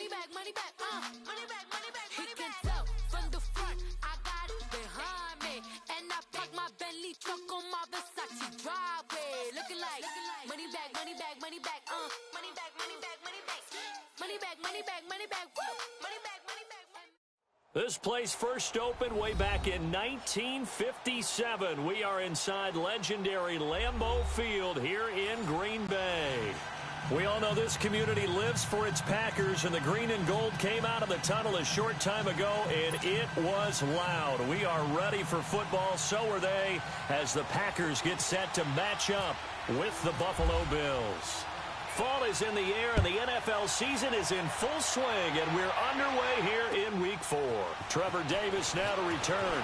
money back, money back, money back. He can tell from the front, I got it behind me. And I park my Bentley truck on my Versace driveway. Looking like money back, money back, money back, money back, money back, money back. Money back, money back, money back, woo! Money back, money back. This place first opened way back in 1957. We are inside legendary Lambeau Field here in Green Bay. We all know this community lives for its Packers, and the green and gold came out of the tunnel a short time ago, and it was loud. We are ready for football, so are they, as the Packers get set to match up with the Buffalo Bills. Fall is in the air, and the NFL season is in full swing, and we're underway here in Week 4. Trevor Davis now to return.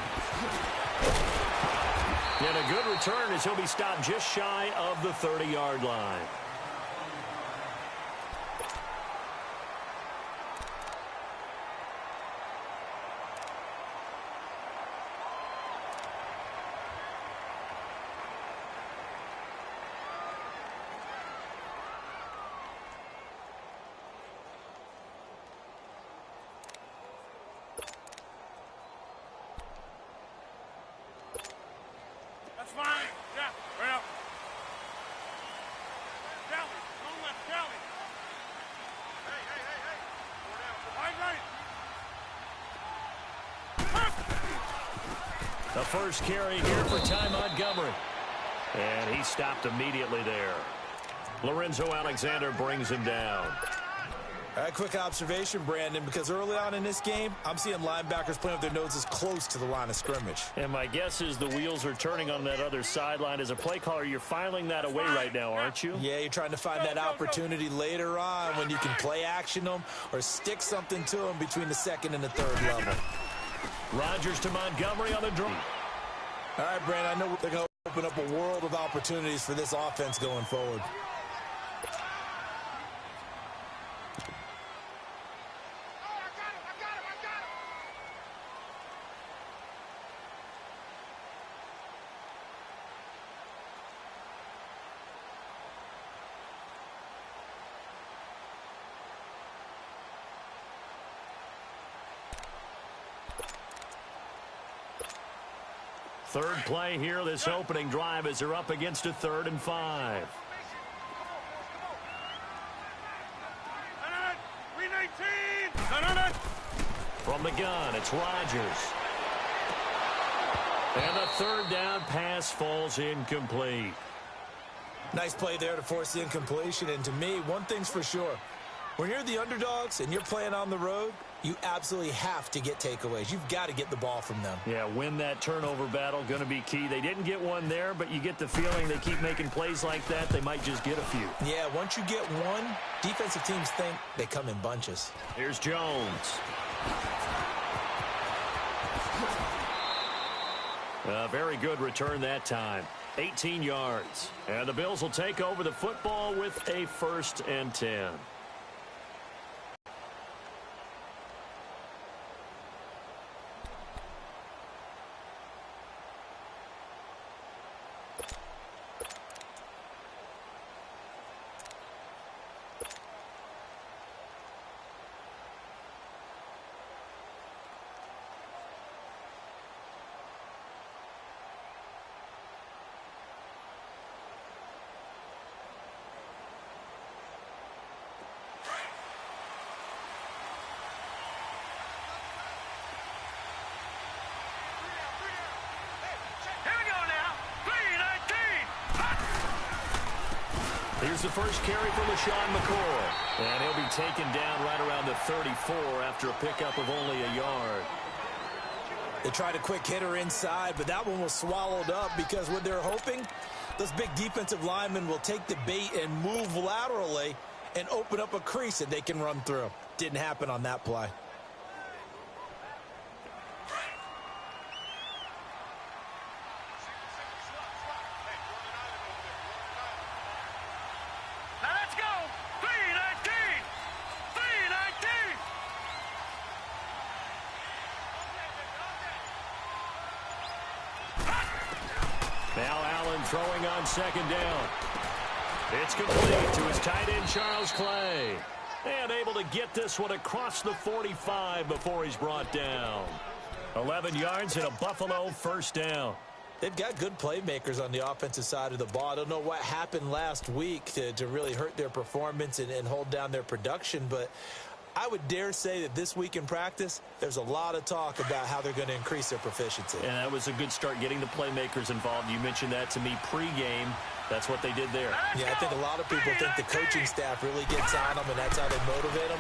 And a good return as he'll be stopped just shy of the 30-yard line. That's fine. Yeah, well. Kelly, don't let Kelly. Hey. Four down. The first carry here for Ty Montgomery. And he stopped immediately there. Lorenzo Alexander brings him down. All right, quick observation, Brandon, because early on in this game, I'm seeing linebackers playing with their noses close to the line of scrimmage. And my guess is the wheels are turning on that other sideline. As a play caller, you're filing that away right now, aren't you? Yeah, you're trying to find that opportunity later on when you can play action them or stick something to them between the second and the third level. Rodgers to Montgomery on the draw. All right, Brandon, I know they're going to open up a world of opportunities for this offense going forward. Third play here, this opening drive, as they're up against a 3rd and 5. From the gun, it's Rodgers. And the 3rd down pass falls incomplete. Nice play there to force the incompletion. And to me, one thing's for sure. When you're the underdogs and you're playing on the road, you absolutely have to get takeaways. You've got to get the ball from them. Yeah, win that turnover battle, going to be key. They didn't get one there, but you get the feeling they keep making plays like that, they might just get a few. Yeah, once you get one, defensive teams think they come in bunches. Here's Jones. A very good return that time. 18 yards. And the Bills will take over the football with a 1st and 10. Here's the first carry for LaShawn McCoy. And he'll be taken down right around the 34 after a pickup of only a yard. They tried a quick hitter inside, but that one was swallowed up because what they're hoping, those big defensive linemen will take the bait and move laterally and open up a crease that they can run through. Didn't happen on that play. Now Allen throwing on 2nd down. It's complete to his tight end, Charles Clay. And able to get this one across the 45 before he's brought down. 11 yards and a Buffalo first down. They've got good playmakers on the offensive side of the ball. I don't know what happened last week to really hurt their performance and hold down their production, but I would dare say that this week in practice, there's a lot of talk about how they're going to increase their proficiency. And that was a good start getting the playmakers involved. You mentioned that to me pregame. That's what they did there. Yeah, I think a lot of people think the coaching staff really gets on them, and that's how they motivate them.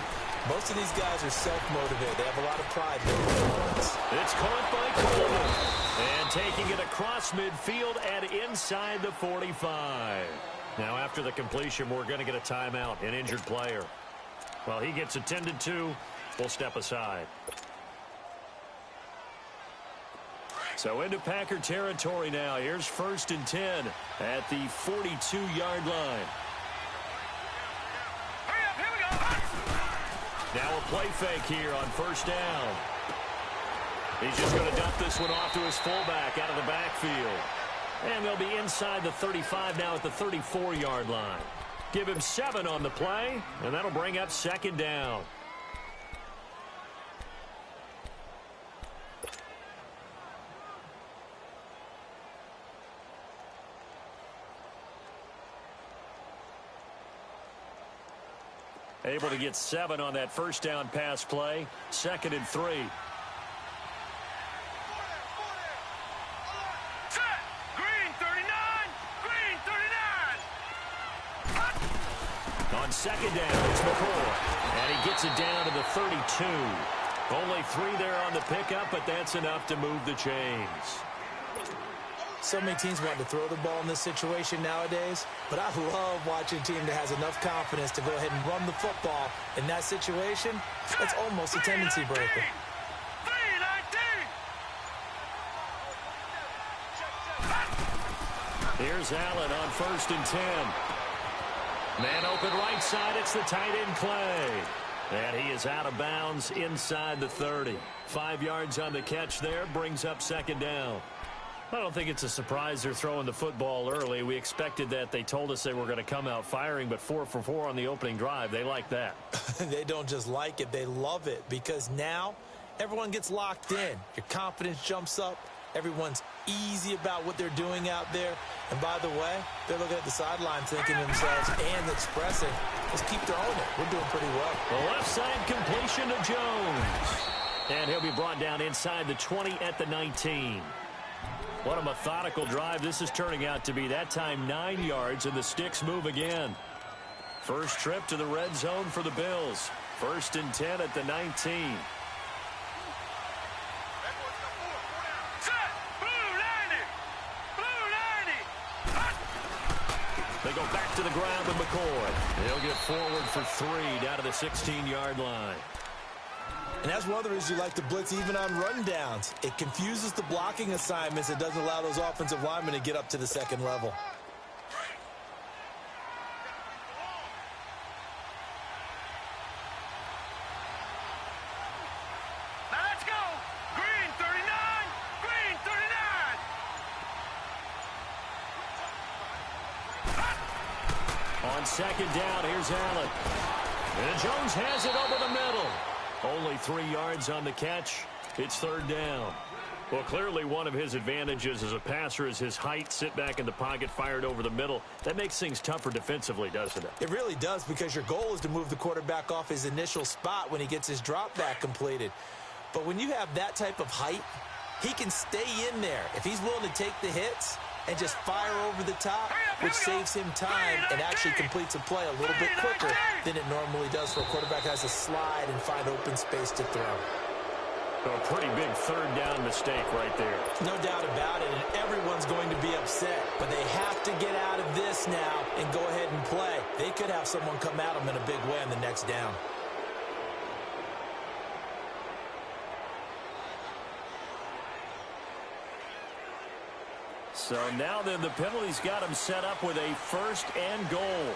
Most of these guys are self-motivated. They have a lot of pride in their performance. It's caught by Coleman. And taking it across midfield and inside the 45. Now, after the completion, we're going to get a timeout, an injured player. Well, he gets attended to. We'll step aside. So into Packer territory now. Here's 1st and 10 at the 42-yard line. Now a play fake here on 1st down. He's just going to dump this one off to his fullback out of the backfield. And they'll be inside the 35 now at the 34-yard line. Give him 7 on the play, and that'll bring up 2nd down. Able to get 7 on that 1st down pass play. 2nd and 3. On 2nd down, it's McCoy. And he gets it down to the 32. Only 3 there on the pickup, but that's enough to move the chains. So many teams want to throw the ball in this situation nowadays, but I love watching a team that has enough confidence to go ahead and run the football. In that situation, that's almost a tendency breaker. Here's Allen on 1st and 10. Man open right side, it's the tight end Clay. And he is out of bounds inside the 30. 5 yards on the catch there, brings up 2nd down. I don't think it's a surprise they're throwing the football early. We expected that. They told us they were going to come out firing, but 4 for 4 on the opening drive. They like that. They don't just like it, they love it, because now everyone gets locked in. Your confidence jumps up. Everyone's easy about what they're doing out there. And by the way, they're looking at the sideline thinking to themselves and expressing, let's keep throwing it. We're doing pretty well. The left side completion to Jones. And he'll be brought down inside the 20 at the 19. What a methodical drive this is turning out to be. That time 9 yards, and the sticks move again. First trip to the red zone for the Bills. 1st and 10 at the 19. They go back to the ground with McCoy. He'll get forward for 3 down to the 16-yard line. And that's one of the reasons you like to blitz even on rundowns. It confuses the blocking assignments. It doesn't allow those offensive linemen to get up to the 2nd level. Now let's go. Green 39. Green 39. On 2nd down, here's Allen. And Jones has it over the middle. Only 3 yards on the catch. It's 3rd down. Well, clearly one of his advantages as a passer is his height. Sit back in the pocket, fired over the middle. That makes things tougher defensively, doesn't it? It really does, because your goal is to move the quarterback off his initial spot when he gets his drop back completed. But when you have that type of height, he can stay in there. If he's willing to take the hits and just fire over the top, which saves him time and actually completes a play a little bit quicker than it normally does, where a quarterback has to slide and find open space to throw. A pretty big 3rd down mistake right there. No doubt about it, and everyone's going to be upset. But they have to get out of this now and go ahead and play. They could have someone come at them in a big way on the next down. So now then the penalty's got him set up with a 1st and goal.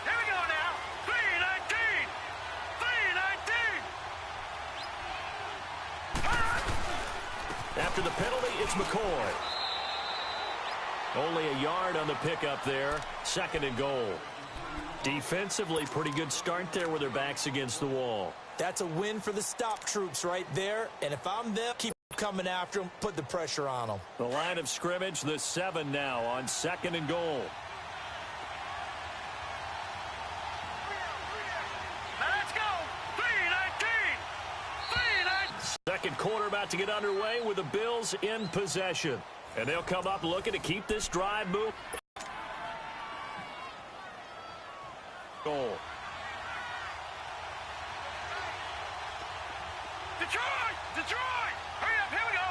Here we go now. 319. 319. After the penalty, it's McCoy. Only a yard on the pickup there. 2nd and goal. Defensively, pretty good start there with their backs against the wall. That's a win for the stop troops right there. And if I'm them, keep coming after them, put the pressure on them. The line of scrimmage, the 7 now on 2nd and goal. Let's go. 3-19. 3-19. Second quarter about to get underway with the Bills in possession. And they'll come up looking to keep this drive moving. Goal. Detroit! Detroit! Hurry up, here we go!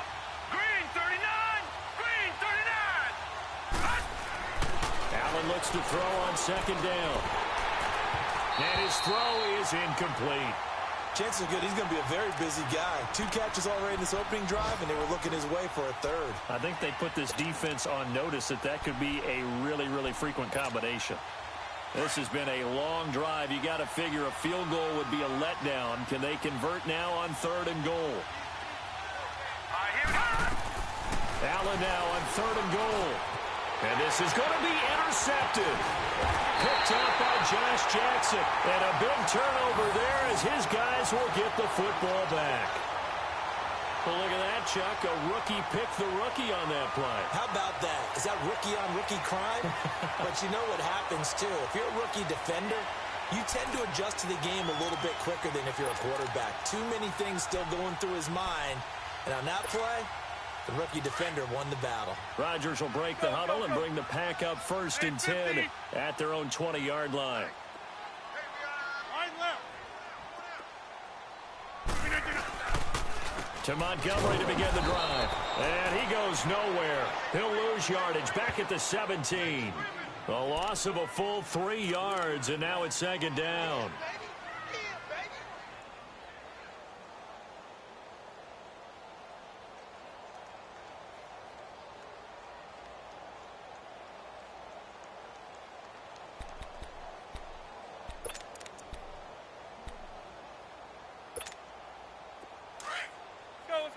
Green 39! Green 39! Allen looks to throw on 2nd down. And his throw is incomplete. Chances are good he's going to be a very busy guy. 2 catches already in this opening drive, and they were looking his way for a 3rd. I think they put this defense on notice that could be a really, really frequent combination. This has been a long drive. You got to figure a field goal would be a letdown. Can they convert now on 3rd and goal? Allen now on 3rd and goal. And this is going to be intercepted. Picked up by Josh Jackson. And a big turnover there as his guys will get the football back. Well, look at that, Chuck. A rookie picked the rookie on that play. How about that? Is that rookie-on-rookie crime? But you know what happens, too. If you're a rookie defender, you tend to adjust to the game a little bit quicker than if you're a quarterback. Too many things still going through his mind. And on that play, the rookie defender won the battle. Rodgers will break the huddle and bring the pack up 1st and 10 at their own 20-yard line. To Montgomery to begin the drive. And he goes nowhere. He'll lose yardage back at the 17. A loss of a full 3 yards, and now it's 2nd down.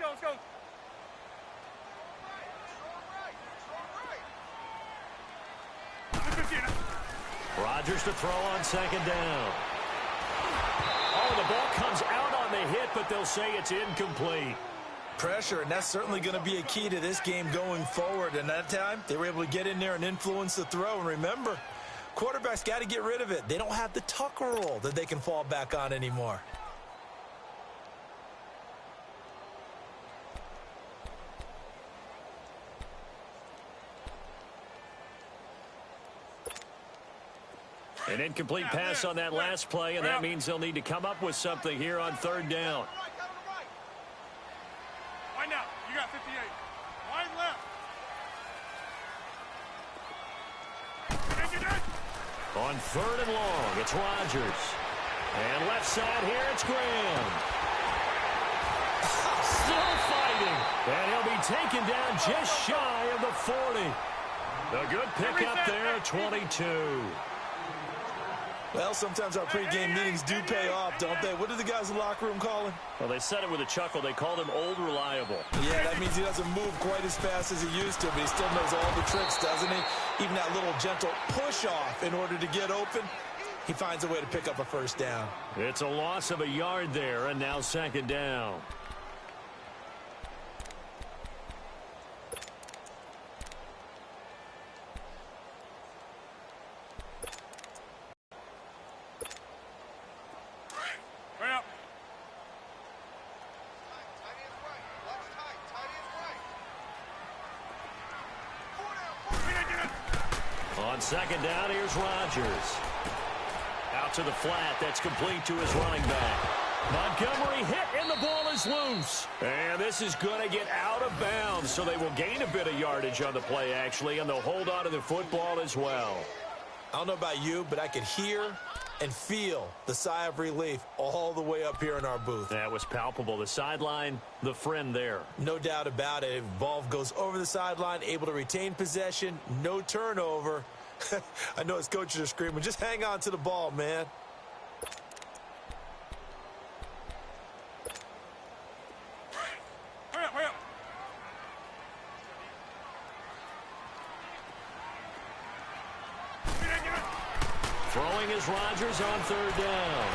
Let's go. Rodgers to throw on 2nd down. Oh, the ball comes out on the hit, but they'll say it's incomplete. Pressure, and that's certainly going to be a key to this game going forward. And that time, they were able to get in there and influence the throw. And remember, quarterbacks got to get rid of it. They don't have the Tucker rule that they can fall back on anymore. An incomplete pass on that last play, and that means they'll need to come up with something here on 3rd down. Wide now. You got 58. Wide left. On 3rd and long, it's Rodgers. And left side here, it's Graham. Still fighting. And he'll be taken down just shy of the 40. A good pickup there, 22. Well, sometimes our pregame meetings do pay off, don't they? What do the guys in the locker room call him? Well, they said it with a chuckle. They called him Old Reliable. Yeah, that means he doesn't move quite as fast as he used to, but he still knows all the tricks, doesn't he? Even that little gentle push-off in order to get open, he finds a way to pick up a 1st down. It's a loss of a yard there, and now 2nd down. On 2nd down, here's Rodgers. Out to the flat. That's complete to his running back. Montgomery hit, and the ball is loose. And this is going to get out of bounds, so they will gain a bit of yardage on the play, actually, and they'll hold on to the football as well. I don't know about you, but I could hear and feel the sigh of relief all the way up here in our booth. That was palpable. The sideline, the friend there. No doubt about it. Ball goes over the sideline, able to retain possession, no turnover. I know his coaches are screaming, just hang on to the ball, man. Hurry up. Throwing is Rodgers on third down.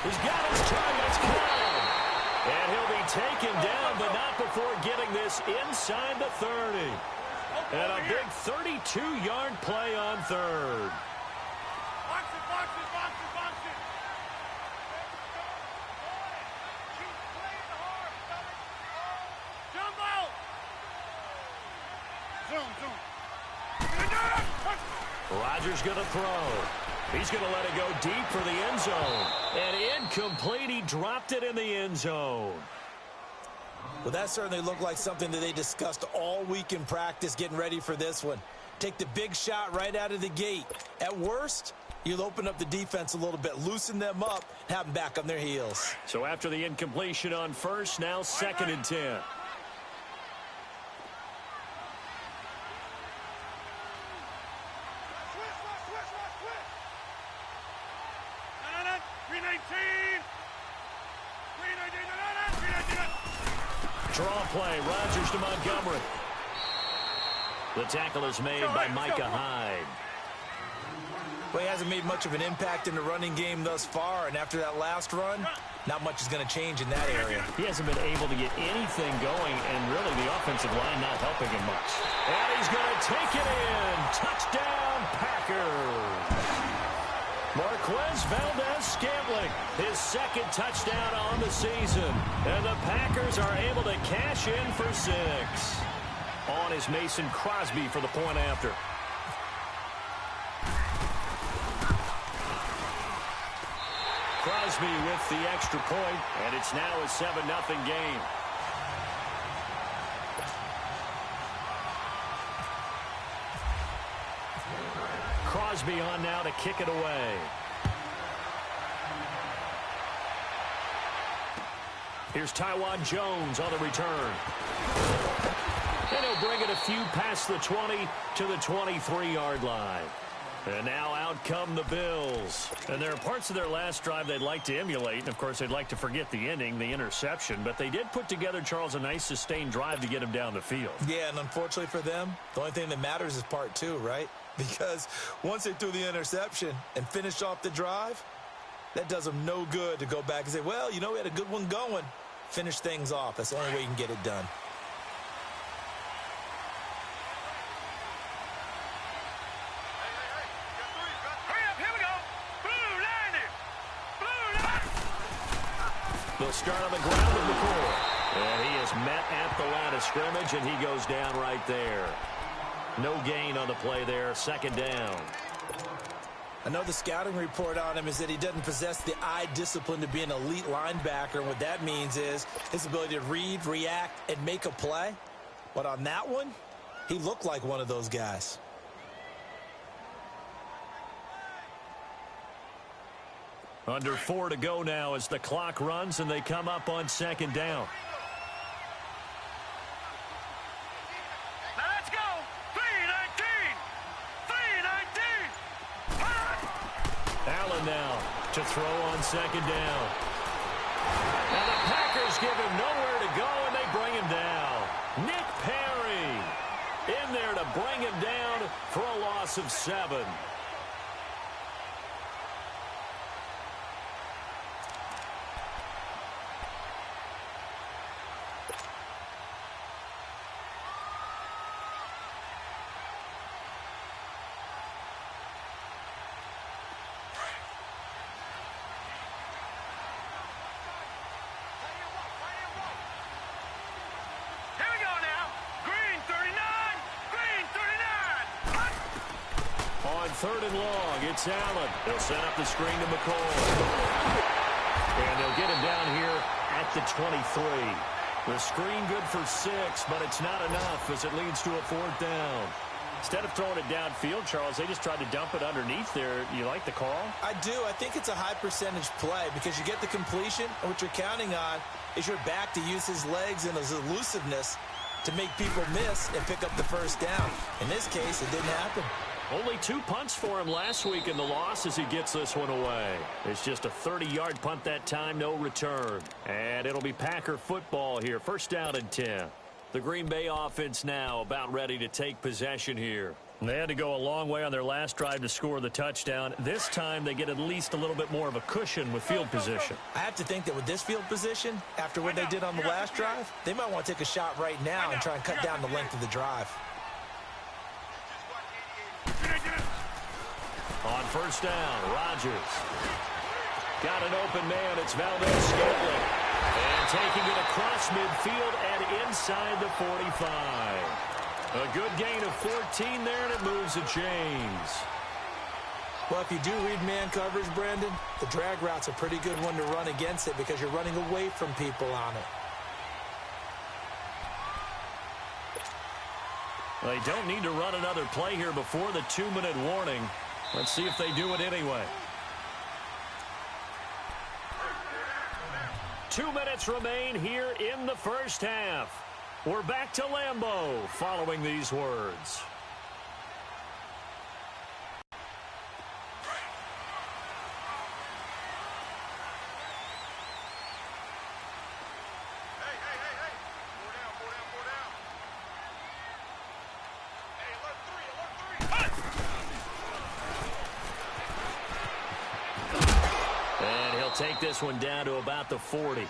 He's got his targets covered. And he'll be taken down, but not before getting this inside the 30. And a big 32-yard play on third. Box it, box it, box it, box it. Keep playing hard, jump out. Zoom. Rodgers going to throw. He's going to let it go deep for the end zone. And incomplete. He dropped it in the end zone. Well, that certainly looked like something that they discussed all week in practice getting ready for this one. Take the big shot right out of the gate. At worst, you'll open up the defense a little bit, loosen them up, have them back on their heels. So after the incompletion on first, now 2nd and 10. Draw play, Rodgers to Montgomery. The tackle is made by Micah Hyde. Well, he hasn't made much of an impact in the running game thus far, and after that last run, not much is going to change in that area. He hasn't been able to get anything going, and really the offensive line not helping him much. And he's going to take it in. Touchdown, Packers. Marquez Valdez-Scantling, his 2nd touchdown on the season. And the Packers are able to cash in for 6. On is Mason Crosby for the point after. Crosby with the extra point, and it's now a 7-0 game. Crosby on now to kick it away. Here's Taiwan Jones on the return. And he'll bring it a few past the 20 to the 23-yard line. And now out come the Bills. And there are parts of their last drive they'd like to emulate. And, of course, they'd like to forget the ending, the interception. But they did put together, Charles, a nice sustained drive to get him down the field. Yeah, and unfortunately for them, the only thing that matters is part 2, right? Because once they threw the interception and finished off the drive, that does them no good to go back and say, well, you know, we had a good one going. Finish things off. That's the only way you can get it done. They'll start on the ground with McCoy. And he is met at the line of scrimmage, and he goes down right there. No gain on the play there. 2nd down. I know the scouting report on him is that he doesn't possess the eye discipline to be an elite linebacker. And what that means is his ability to read, react, and make a play. But on that one, he looked like one of those guys. Under 4 to go now as the clock runs and they come up on 2nd down. Now let's go. 3-19. Allen now to throw on 2nd down. And the Packers give him nowhere to go, and they bring him down. Nick Perry in there to bring him down for a loss of 7. On 3rd and long, it's Allen. They'll set up the screen to McCoy. And they'll get him down here at the 23. The screen good for 6, but it's not enough as it leads to a 4th down. Instead of throwing it downfield, Charles, they just tried to dump it underneath there. You like the call? I do. I think it's a high percentage play because you get the completion, and what you're counting on is your back to use his legs and his elusiveness to make people miss and pick up the 1st down. In this case, it didn't happen. Only 2 punts for him last week in the loss as he gets this one away. It's just a 30-yard punt that time, no return. And it'll be Packer football here. 1st down and 10. The Green Bay offense now about ready to take possession here. They had to go a long way on their last drive to score the touchdown. This time they get at least a little bit more of a cushion with field position. I have to think that with this field position, after what they did on the last drive, they might want to take a shot right now and try and cut down the length of the drive. On first down, Rodgers. Got an open man. It's Valdez-Scantling. And taking it across midfield and inside the 45. A good gain of 14 there, and it moves the chains. Well, if you do read man coverage, Brandon, the drag route's a pretty good one to run against it because you're running away from people on it. They don't need to run another play here before the 2-minute warning. Let's see if they do it anyway. 2 minutes remain here in the first half. We're back to Lambeau following these words. And he'll take this one down to about the 40.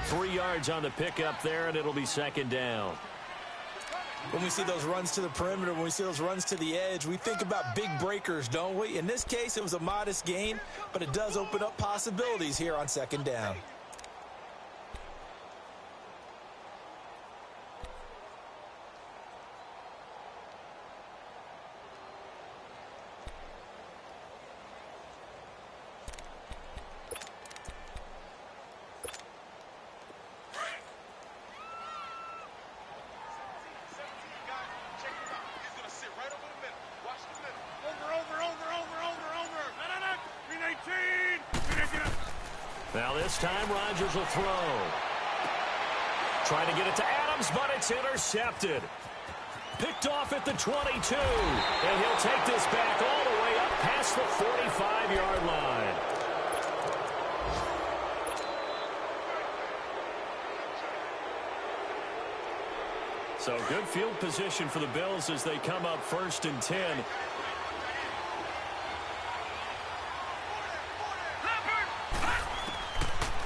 3 yards on the pickup there, and it'll be second down. When we see those runs to the perimeter, when we see those runs to the edge, we think about big breakers, don't we? In this case, it was a modest gain, but it does open up possibilities here on second down. Now this time Rodgers will throw. Trying to get it to Adams, but it's intercepted. Picked off at the 22. And he'll take this back all the way up past the 45-yard line. So good field position for the Bills as they come up 1st and 10.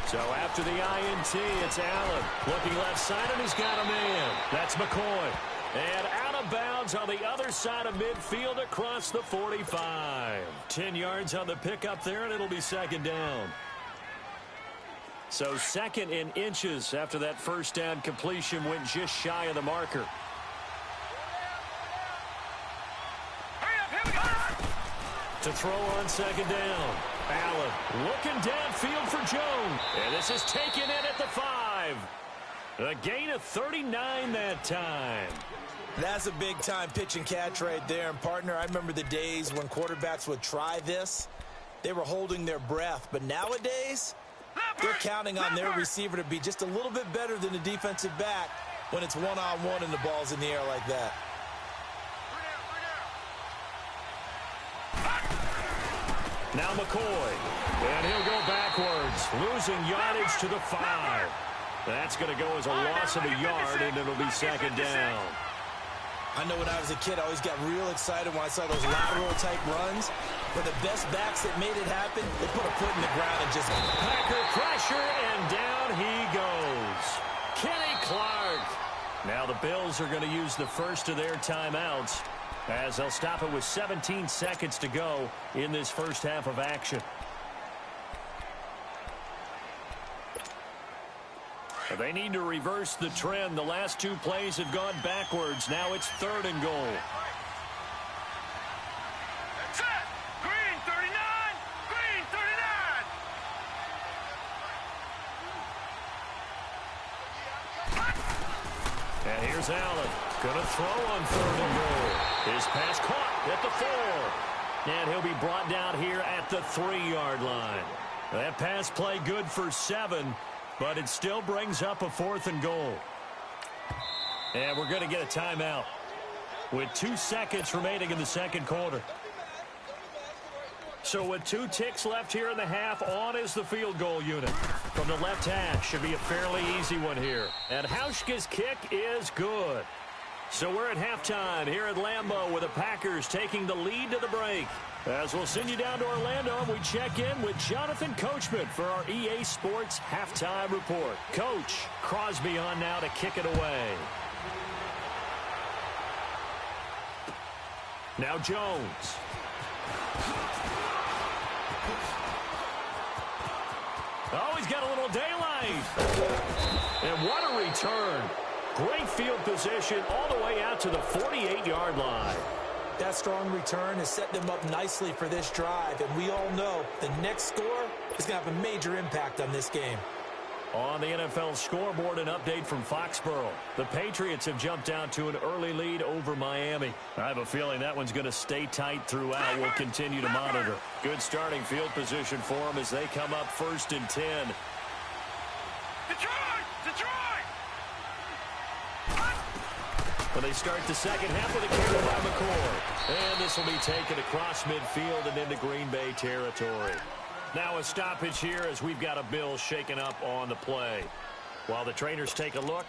So after the INT, it's Allen. Looking left side, and he's got a man. That's McCoy. And out of bounds on the other side of midfield across the 45. 10 yards on the pickup there, and it'll be second down. So second in inches after that first down completion went just shy of the marker. To throw on second down. Allen looking downfield for Jones. And this is taken in at the 5. A gain of 39 that time. That's a big-time pitch and catch right there. And, partner, I remember the days when quarterbacks would try this. They were holding their breath. But nowadays, they're counting on their receiver to be just a little bit better than the defensive back when it's one-on-one and the ball's in the air like that. Now McCoy, and he'll go backwards, losing yardage to the 5. That's going to go as a loss of a yard, and it'll be second down. I know when I was a kid, I always got real excited when I saw those lateral-type runs. But the best backs that made it happen, they put a foot in the ground and just... Packer pressure, and down he goes. Kenny Clark. Now the Bills are going to use the first of their timeouts, as they'll stop it with 17 seconds to go in this first half of action. They need to reverse the trend. The last 2 plays have gone backwards. Now it's 3rd and goal. That's it. Green 39. Green 39. And here's Allen. Going to throw on 3rd and goal. His pass caught at the 4. And he'll be brought down here at the 3-yard line. That pass play good for 7, but it still brings up a 4th and goal. And we're going to get a timeout with 2 seconds remaining in the second quarter. So with 2 ticks left here in the half, on is the field goal unit. From the left hash, should be a fairly easy one here. And Hauschka's kick is good. So we're at halftime here at Lambeau with the Packers taking the lead to the break. As we'll send you down to Orlando, and we check in with Jonathan Coachman for our EA Sports Halftime Report. Coach, Crosby on now to kick it away. Now Jones. Oh, he's got a little daylight. And what a return. Great field position all the way out to the 48-yard line. That strong return has set them up nicely for this drive, and we all know the next score is going to have a major impact on this game. On the NFL scoreboard, an update from Foxborough. The Patriots have jumped out to an early lead over Miami. I have a feeling that one's going to stay tight throughout. We'll continue to monitor. Good starting field position for them as they come up 1st and 10. Detroit! Well, they start the second half with a carry by McCord. And this will be taken across midfield and into Green Bay territory. Now a stoppage here as we've got a Bill shaken up on the play. While the trainers take a look,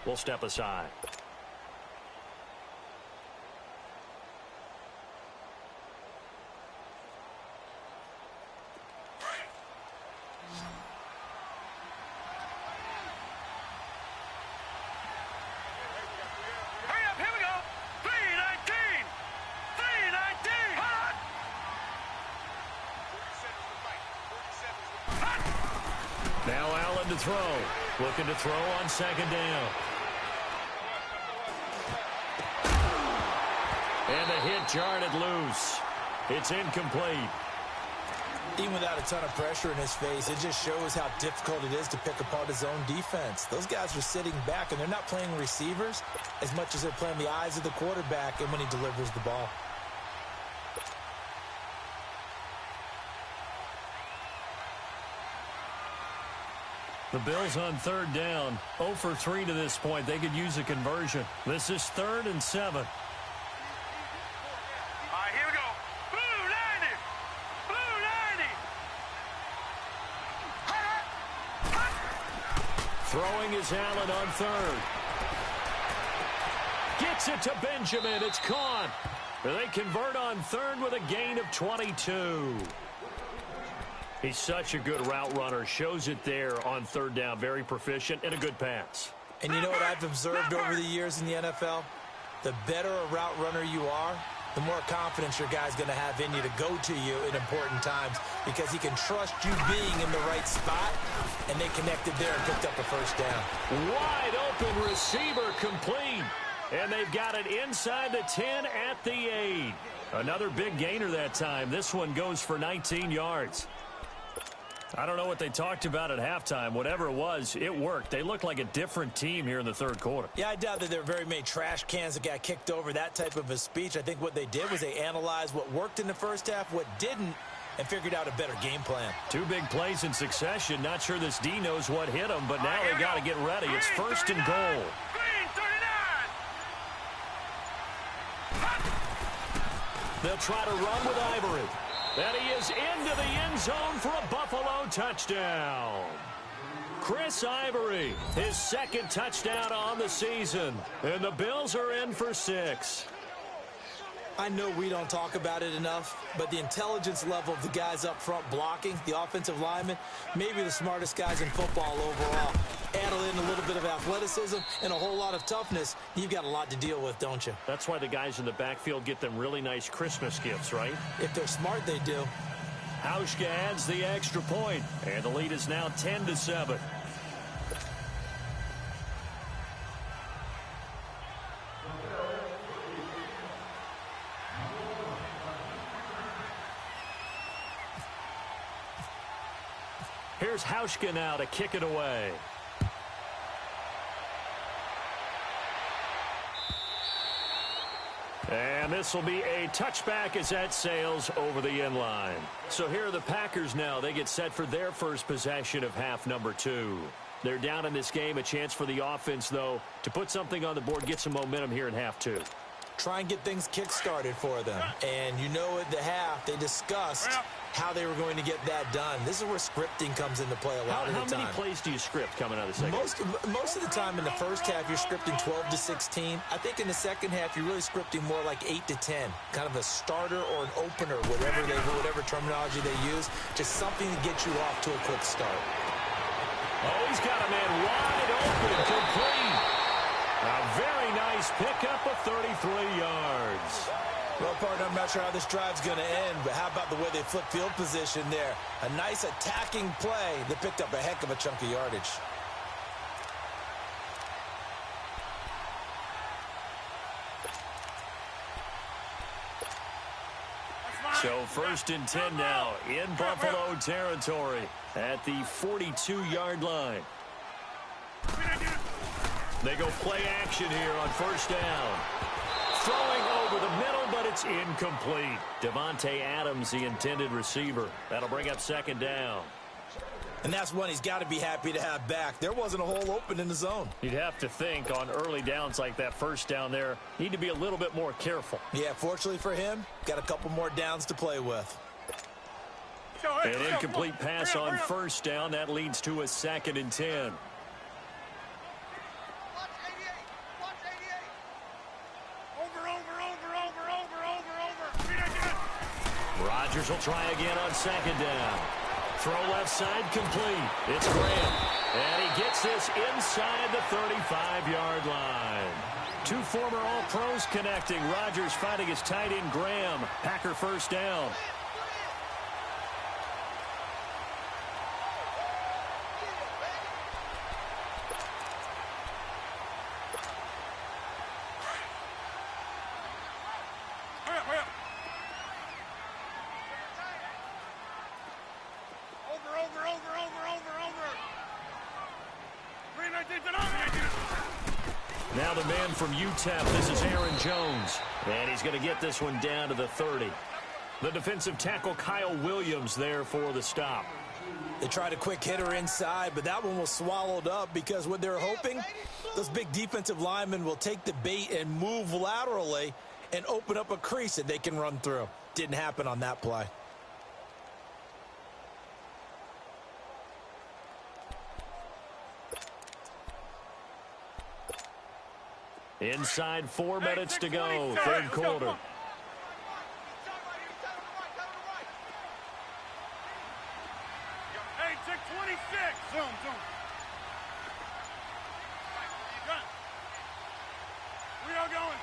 we'll step aside. Hurry up, here we go! 319! 319! Hot! Now Allen to throw. Looking to throw on 2nd down. And the hit jarred it loose. It's incomplete. Even without a ton of pressure in his face, it just shows how difficult it is to pick apart his own defense. Those guys are sitting back, and they're not playing receivers as much as they're playing the eyes of the quarterback and when he delivers the ball. The Bills on 3rd down. 0 for 3 to this point. They could use a conversion. This is 3rd and 7. All right, here we go. Blue 90! Blue 90! Throwing is Allen on 3rd. Gets it to Benjamin. It's caught. They convert on 3rd with a gain of 22. He's such a good route runner. Shows it there on 3rd down. Very proficient and a good pass. And you know what I've observed over the years in the NFL? The better a route runner you are, the more confidence your guy's going to have in you to go to you in important times because he can trust you being in the right spot, and they connected there and picked up a 1st down. Wide open receiver complete. And they've got it inside the 10 at the 8. Another big gainer that time. This one goes for 19 yards. I don't know what they talked about at halftime. Whatever it was, it worked. They looked like a different team here in the 3rd quarter. Yeah, I doubt that there were very many trash cans that got kicked over, that type of a speech. I think what they did was they analyzed what worked in the 1st half, what didn't, and figured out a better game plan. 2 big plays in succession. Not sure this D knows what hit him, but now they got to get ready. It's 1st and goal. Green 39! They'll try to run with Ivory. And he is into the end zone for a Buffalo touchdown. Chris Ivory, his 2nd touchdown on the season. And the Bills are in for 6. I know we don't talk about it enough, but the intelligence level of the guys up front blocking, the offensive linemen, maybe the smartest guys in football overall. Add in a little bit of athleticism and a whole lot of toughness, you've got a lot to deal with, don't you? That's why the guys in the backfield get them really nice Christmas gifts, right? If they're smart, they do. Hauschka adds the extra point, and the lead is now 10-7. Here's Hauschka now to kick it away. And this will be a touchback as that sails over the end line. So here are the Packers now. They get set for their first possession of half number 2. They're down in this game. A chance for the offense, though, to put something on the board, get some momentum here in half 2. try and get things kick-started for them. And you know at the half, they discussed how they were going to get that done. This is where scripting comes into play a lot of the time. How many plays do you script coming out of the second? Most of the time in the first half, you're scripting 12 to 16. I think in the second half, you're really scripting more like 8 to 10. Kind of a starter or an opener, whatever terminology they use. Just something to get you off to a quick start. Oh, he's got a man wide open, complete. A very nice pickup of 33 yards. Well, partner, I'm not sure how this drive's going to end, but how about the way they flip field position there? A nice attacking play that picked up a heck of a chunk of yardage. So 1st and 10 now in Buffalo territory at the 42-yard line. They go play action here on 1st down. Throwing over the middle, but it's incomplete. Devontae Adams, the intended receiver. That'll bring up 2nd down. And that's one he's got to be happy to have back. There wasn't a hole open in the zone. You'd have to think on early downs like that 1st down there, need to be a little bit more careful. Yeah, fortunately for him, got a couple more downs to play with. An incomplete pass on 1st down. That leads to a 2nd and 10. Rodgers will try again on 2nd down. Throw left side complete. It's Graham. And he gets this inside the 35-yard line. 2 former All-Pros connecting. Rodgers fighting his tight end Graham. Packer 1st down. Now the man from UTEP, this is Aaron Jones. And he's going to get this one down to the 30. The defensive tackle Kyle Williams there for the stop. They tried a quick hitter inside, but that one was swallowed up because what they're hoping, those big defensive linemen will take the bait and move laterally and open up a crease that they can run through. Didn't happen on that play. Inside 4 minutes to go, 3rd quarter. Hey, check 26. Zoom. We are going.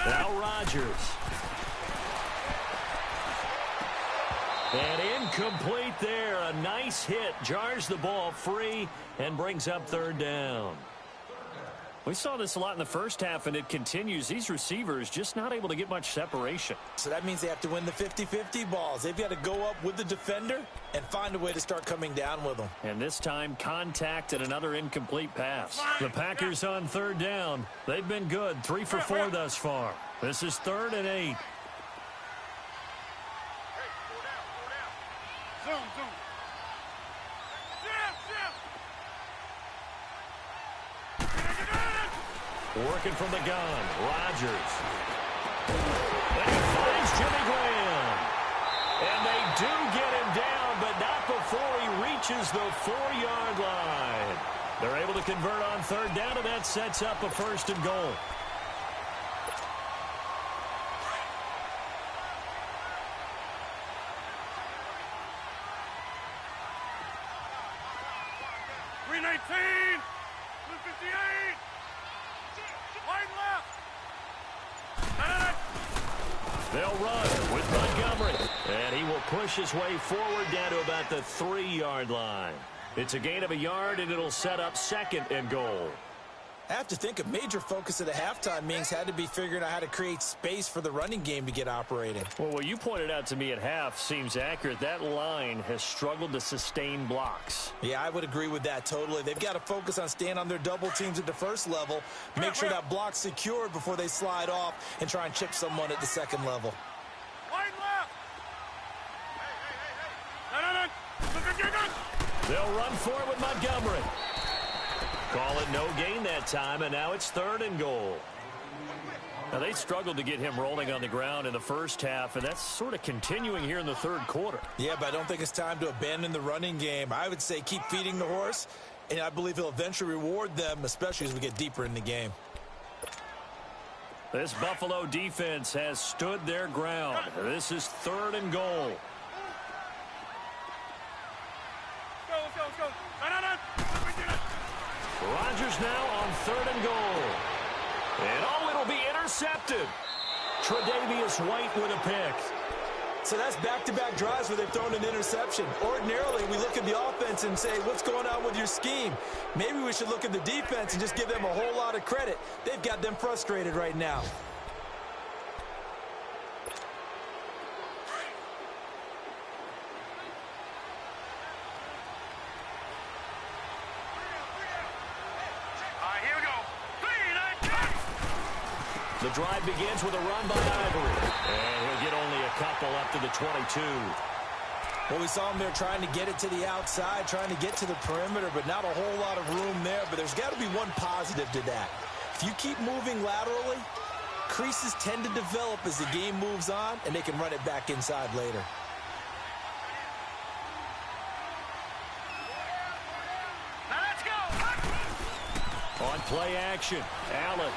Now Rodgers. And incomplete there. A nice hit. Jars the ball free and brings up 3rd down. We saw this a lot in the first half, and it continues. These receivers just not able to get much separation. So that means they have to win the 50-50 balls. They've got to go up with the defender and find a way to start coming down with them. And this time, contact and another incomplete pass. The Packers on 3rd down. They've been good. 3 for 4 thus far. This is 3rd and 8. Zoom. Working from the gun, Rodgers. And he finds Jimmy Graham. And they do get him down, but not before he reaches the 4-yard line. They're able to convert on 3rd down, and that sets up a 1st and goal. They'll run with Montgomery. And he will push his way forward down to about the 3-yard line. It's a gain of a yard, and it'll set up 2nd and goal. I have to think a major focus of the halftime meetings had to be figuring out how to create space for the running game to get operating. Well, what you pointed out to me at half seems accurate. That line has struggled to sustain blocks. Yeah, I would agree with that totally. They've got to focus on staying on their double teams at the first level, make sure that block's secured before they slide off and try and chip someone at the 2nd level. They'll run for it with Montgomery. Call it no gain that time, and now it's 3rd and goal. Now, they struggled to get him rolling on the ground in the first half, and that's sort of continuing here in the 3rd quarter. Yeah, but I don't think it's time to abandon the running game. I would say keep feeding the horse, and I believe he'll eventually reward them, especially as we get deeper in the game. This Buffalo defense has stood their ground. This is 3rd and goal. Rodgers now on 3rd and goal. And it'll be intercepted. Tre'Davious White with a pick. So that's back-to-back drives where they've thrown an interception. Ordinarily, we look at the offense and say, what's going on with your scheme? Maybe we should look at the defense and just give them a whole lot of credit. They've got them frustrated right now. The drive begins with a run by Ivory. And he'll get only a couple up to the 22. Well, we saw him there trying to get it to the outside, trying to get to the perimeter, but not a whole lot of room there. But there's got to be one positive to that. If you keep moving laterally, creases tend to develop as the game moves on, and they can run it back inside later. Now let's go. On play action, Allen.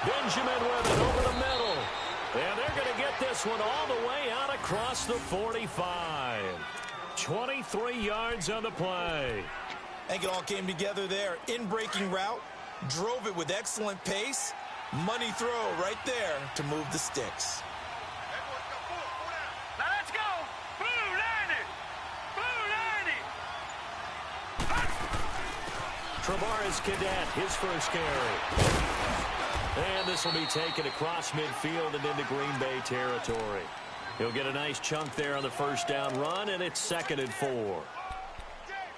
Benjamin with it over the middle. And they're going to get this one all the way out across the 45. 23 yards on the play. I think it all came together there. In-breaking route, drove it with excellent pace. Money throw right there to move the sticks. Now let's go. Blue 90. Blue 90. Travaris Cadet, his first carry. And this will be taken across midfield and into Green Bay territory. He'll get a nice chunk there on the first down run, and it's 2nd and 4.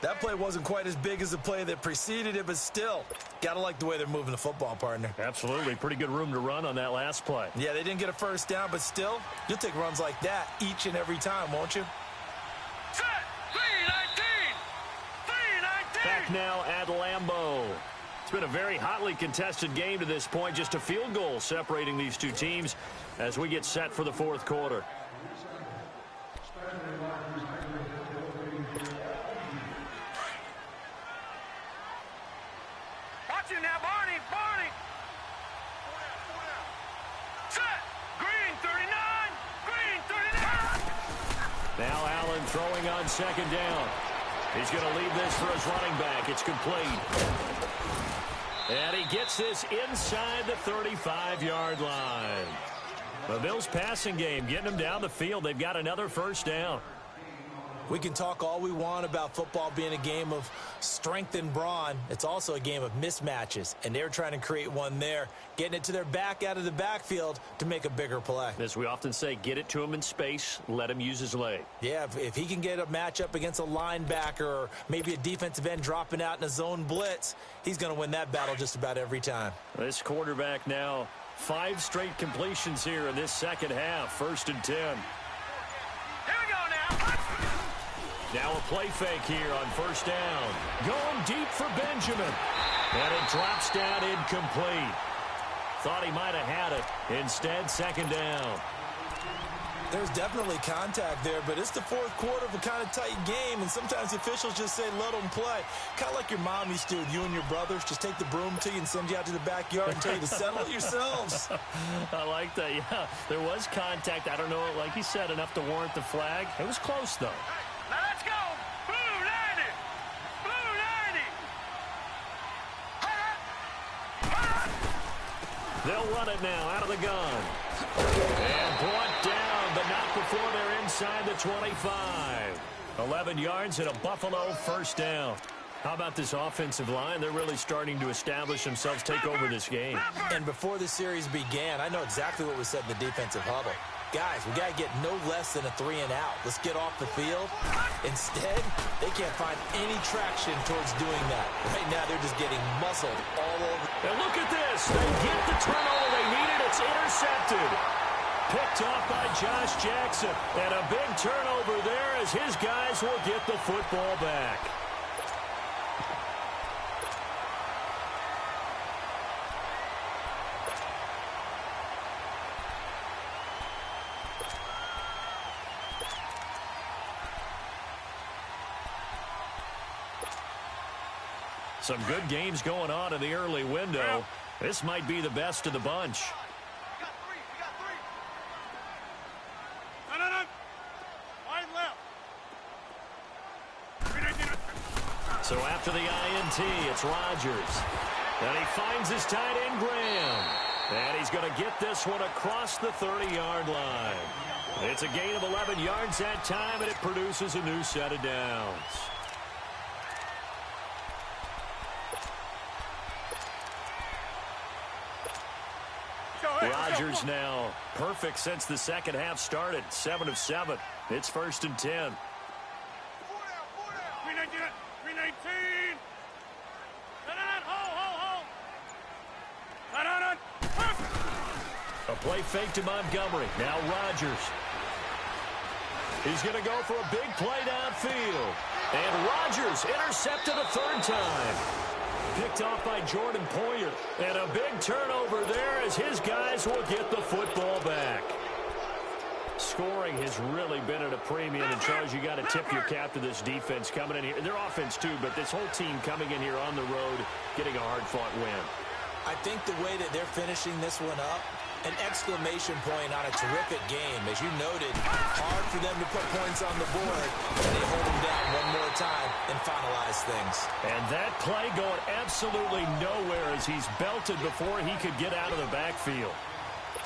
That play wasn't quite as big as the play that preceded it, but still, got to like the way they're moving the football, partner. Absolutely. Pretty good room to run on that last play. Yeah, they didn't get a first down, but still, you'll take runs like that each and every time, won't you? Set. 319. 319. Back now at Lambeau. It's been a very hotly contested game to this point. Just a field goal separating these two teams as we get set for the 4th quarter. Watch him now, Barney. Barney. Set. Green 39. Green 39. Now Allen throwing on 2nd down. He's going to leave this for his running back. It's complete. And he gets this inside the 35-yard line. The Bills' passing game getting them down the field. They've got another first down. We can talk all we want about football being a game of strength and brawn. It's also a game of mismatches, and they're trying to create one there, getting it to their back out of the backfield to make a bigger play. As we often say, get it to him in space, let him use his leg. Yeah, if he can get a matchup against a linebacker or maybe a defensive end dropping out in a zone blitz, he's going to win that battle just about every time. This quarterback now 5 straight completions here in this second half. 1st and 10. Here we go now. Now a play fake here on 1st down. Going deep for Benjamin. And it drops down incomplete. Thought he might have had it. Instead, 2nd down. There's definitely contact there, but it's the 4th quarter of a kind of tight game, and sometimes officials just say let them play. Kind of like your mom used to, you and your brothers, just take the broom to you and send you out to the backyard and tell you to settle it yourselves. I like that, yeah. There was contact. I don't know, like he said, enough to warrant the flag. It was close, though. Now let's go. Blue 90. Blue 90. They'll run it now out of the gun. And brought down, but not before they're inside the 25. 11 yards and a Buffalo first down. How about this offensive line? They're really starting to establish themselves, take over this game. And before the series began, I know exactly what was said in the defensive huddle. Guys, we got to get no less than a 3-and-out. Let's get off the field. Instead, they can't find any traction towards doing that. Right now, they're just getting muscled all over. And look at this. They get the turnover they needed. It's intercepted. Picked off by Josh Jackson. And a big turnover there as his guys will get the football back. Some good games going on in the early window. This might be the best of the bunch. So after the INT, it's Rodgers. And he finds his tight end, Graham. And he's going to get this one across the 30-yard line. It's a gain of 11 yards that time, and it produces a new set of downs. Rodgers now perfect since the second half started. 7 of 7. It's 1st and 10. A play fake to Montgomery. Now Rodgers. He's going to go for a big play downfield. And Rodgers intercepted a third time. Picked off by Jordan Poyer. And a big turnover there as his guys will get the football back. Scoring has really been at a premium. And, Charles, you got to tip your cap to this defense coming in here. Their offense, too, but this whole team coming in here on the road, getting a hard-fought win. I think the way that they're finishing this one up, an exclamation point on a terrific game. As you noted, hard for them to put points on the board, and they hold them down one more time and finalize things. And that play going absolutely nowhere as he's belted before he could get out of the backfield.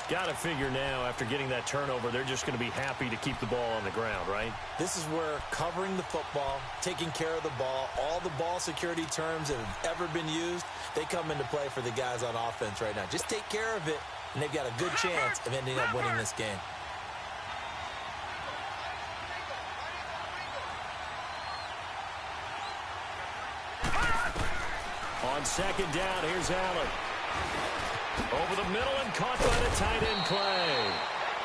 Got to figure now, after getting that turnover, they're just going to be happy to keep the ball on the ground, right? This is where covering the football, taking care of the ball, all the ball security terms that have ever been used, they come into play for the guys on offense right now. Just take care of it, and they've got a good chance of ending up winning this game. On second down, here's Allen. Over the middle and caught by the tight end Clay.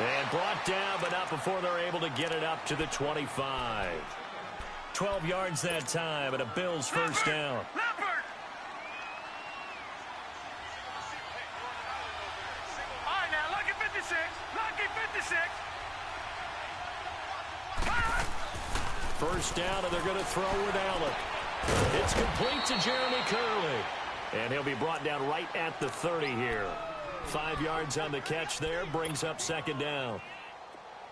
And brought down, but not before they're able to get it up to the 25. 12 yards that time, and a Bills first down. All right, now, lucky 56. Lucky 56. First down, and they're going to throw with Allen. It's complete to Jeremy Curley. And he'll be brought down right at the 30 here. 5 yards on the catch there, brings up second down.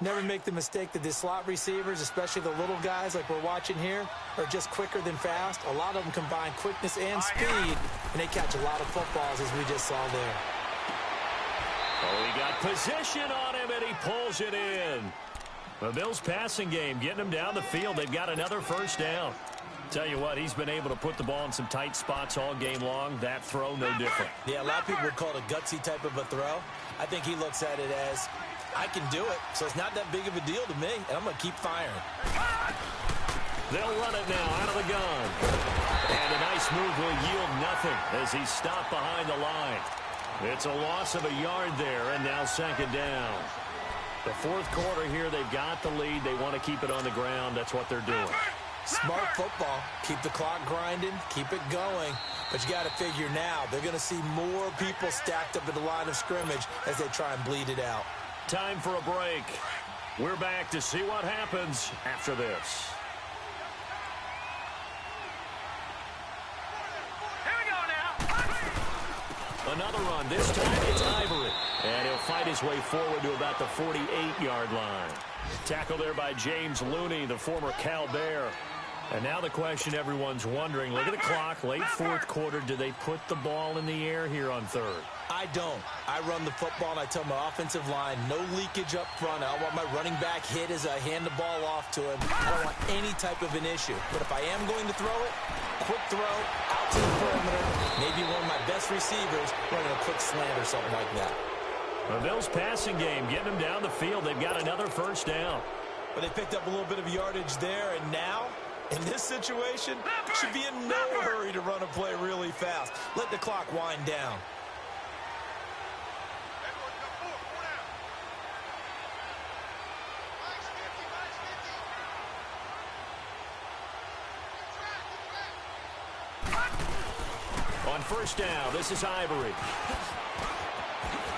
Never make the mistake that the slot receivers, especially the little guys like we're watching here, are just quicker than fast. A lot of them combine quickness and speed, and they catch a lot of footballs, as we just saw there. Oh, he got position on him, and he pulls it in. The Bills passing game, getting them down the field. They've got another first down. Tell you what, he's been able to put the ball in some tight spots all game long. That throw, no different. Yeah, a lot of people would call it a gutsy type of a throw. I think he looks at it as, I can do it, so it's not that big of a deal to me, and I'm going to keep firing. They'll run it now out of the gun. And a nice move will yield nothing as he's stopped behind the line. It's a loss of a yard there, and now second down. The fourth quarter here, they've got the lead. They want to keep it on the ground. That's what they're doing. Smart football. Keep the clock grinding. Keep it going. But you got to figure now, they're going to see more people stacked up at the line of scrimmage as they try and bleed it out. Time for a break. We're back to see what happens after this. Here we go now. Another run. This time it's Ivory. And he'll fight his way forward to about the 48-yard line. Tackle there by James Looney, the former Cal Bear. And now the question everyone's wondering, look at the clock, late fourth quarter, do they put the ball in the air here on third? I don't. I run the football, and I tell my offensive line, no leakage up front. I don't want my running back hit as I hand the ball off to him. I don't want any type of an issue. But if I am going to throw it, quick throw, out to the perimeter, maybe one of my best receivers running a quick slant or something like that. The Bills passing game, getting them down the field. They've got another first down. But they picked up a little bit of yardage there, and now, in this situation, should be in no hurry to run a play really fast. Let the clock wind down. On first down, this is Ivory.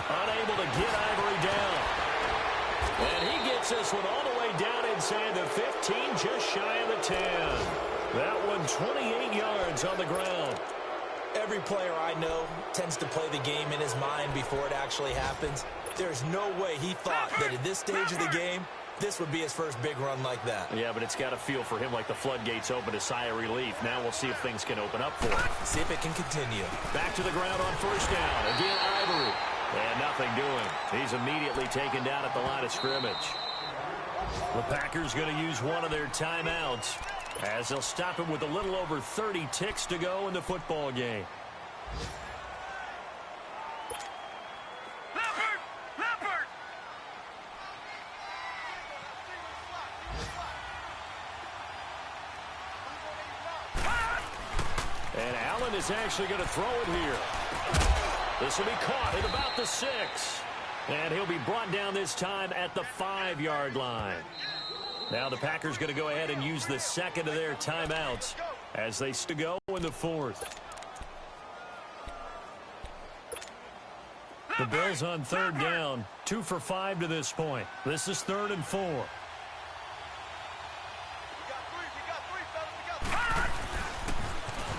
Unable to get Ivory down. And he gets this one all the way down inside the 15, just shy of the 10. That one 28 yards on the ground. every player I know tends to play the game in his mind before it actually happens. There's no way he thought that at this stage of the game, this would be his first big run like that. Yeah, but it's got to feel for him like the floodgates open, a sigh of relief. Now we'll see if things can open up for him. See if it can continue. Back to the ground on first down. Again, Ivory. And nothing doing. He's immediately taken down at the line of scrimmage. The Packers going to use one of their timeouts as they'll stop him with a little over 30 ticks to go in the football game. And Allen is actually going to throw it here. This will be caught at about the 6. And he'll be brought down this time at the 5-yard line. Now the Packers going to go ahead and use the second of their timeouts as they go in the 4th. The Bills on 3rd down, 2 for 5 to this point. This is 3rd and 4.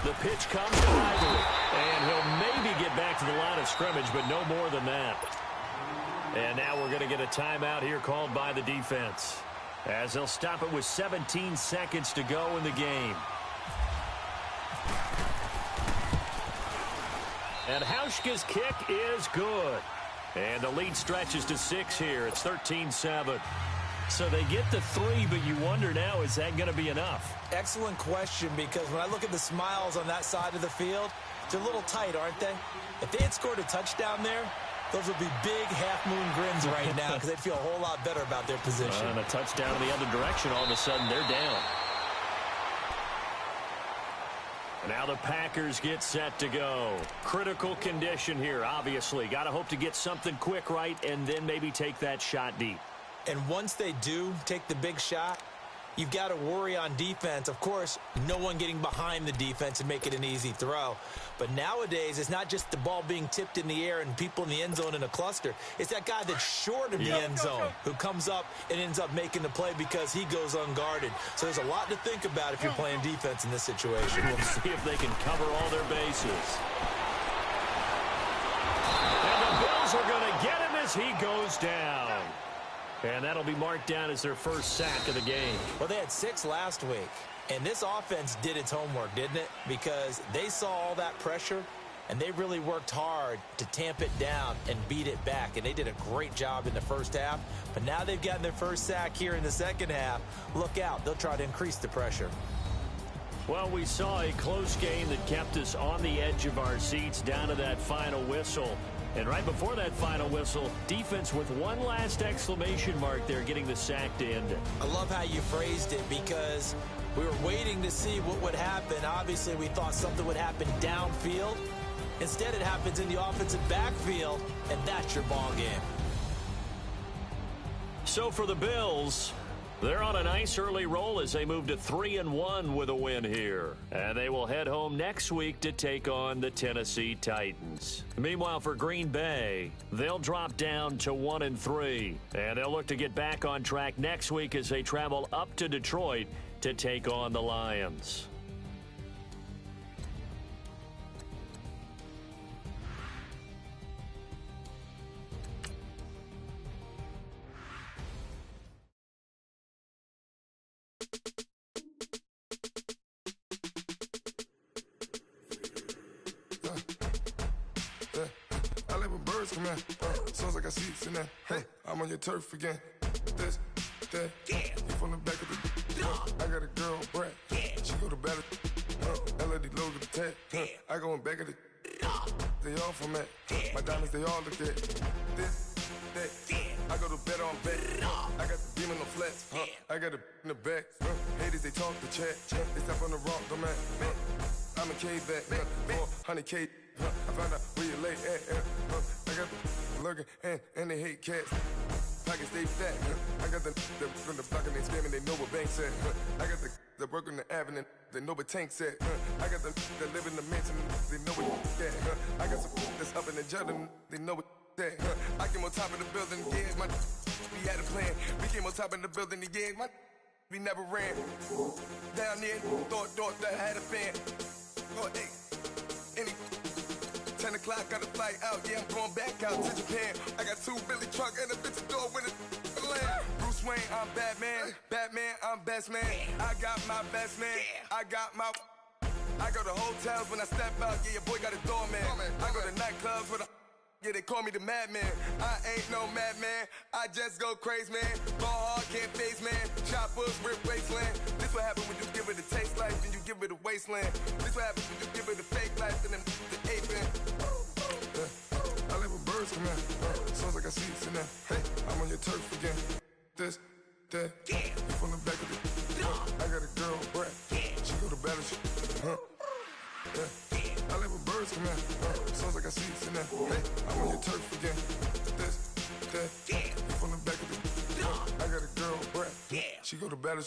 The pitch comes to Ivory, and he'll maybe get back to the line of scrimmage, but no more than that. And now we're going to get a timeout here called by the defense, as they'll stop it with 17 seconds to go in the game. And Hauschka's kick is good. And the lead stretches to 6 here. It's 13-7. So they get the 3, but you wonder now, is that going to be enough? Excellent question, because when I look at the smiles on that side of the field, they're a little tight, aren't they? If they had scored a touchdown there, those would be big half-moon grins right now because they'd feel a whole lot better about their position. And a touchdown in the other direction, all of a sudden they're down. And now the Packers get set to go. Critical condition here, obviously. Got to hope to get something quick right and then maybe take that shot deep. And once they do take the big shot, you've got to worry on defense. Of course, no one getting behind the defense and make it an easy throw. But nowadays, it's not just the ball being tipped in the air and people in the end zone in a cluster. It's that guy that's short of the end zone who comes up and ends up making the play because he goes unguarded. So there's a lot to think about if you're playing defense in this situation. We'll see if they can cover all their bases. And the Bills are going to get him as he goes down. And that'll be marked down as their first sack of the game. Well, they had 6 last week. And this offense did its homework, didn't it? Because they saw all that pressure, and they really worked hard to tamp it down and beat it back. And they did a great job in the first half. But now they've gotten their first sack here in the second half. Look out. They'll try to increase the pressure. Well, we saw a close game that kept us on the edge of our seats down to that final whistle. And right before that final whistle, defense with one last exclamation mark there, getting the sack to end it. I love how you phrased it because we were waiting to see what would happen. Obviously, we thought something would happen downfield. Instead, it happens in the offensive backfield, and that's your ball game. So for the Bills, they're on a nice early roll as they move to 3-1 with a win here. And they will head home next week to take on the Tennessee Titans. Meanwhile, for Green Bay, they'll drop down to 1-3. And they'll look to get back on track next week as they travel up to Detroit to take on the Lions. Come in, sounds like I see seats in there. Hey, I'm on your turf again. This, that, yeah. You from the back of the. I got a girl, Brad. Yeah. She go to battle. LED logo the tag. Yeah. I go in back of the. They all from that. Yeah. My diamonds, they all look at. This, that. Yeah. I go to bed on bed. I got the beam in the flats. I got a in the back. Haters, they talk the chat. They step on the rock, the man. I'm a K-back. 400K. I found out where you lay at. I got the lurking and they hate cats. Pockets stay fat. I got the from the block and they screaming, they know what banks at. I got the work on the avenue, they know what tanks at. I got the that live in the mansion, they know what at. I got some that's up in the Jordan, they know what that. I came on top of the building, yeah, my we had a plan. We came on top of the building, yeah, my we never ran. Down there, thought that I had a fan. Oh, hey, any o'clock, got a flight out. Yeah, I'm going back out to Japan. I got 2 Billy truck and a bitch door with a land. Bruce Wayne, I'm Batman. Batman, I'm best man. I got my best man. I got my... I go to hotels when I step out. Yeah, your boy got a doorman. I go to nightclubs with a... Yeah, they call me the madman. I ain't no madman. I just go crazy, man. Ball hard, can't face, man. Choppers, rip wasteland. This what happens when you give it a taste life and you give it a wasteland. This what happens when you give it a fake life and then the ape in. I live with birds come in. Sounds like I see it in there. Hey, I'm on your turf again. This, that, yeah. You from the back of the... I got a girl, Brett. She go to battle. Yeah. I live with birds come in. Sounds like I see it in there. Hey, I'm on your turf again. This, that, yeah. You from the back of the... I got a girl, Brett. She go to battle.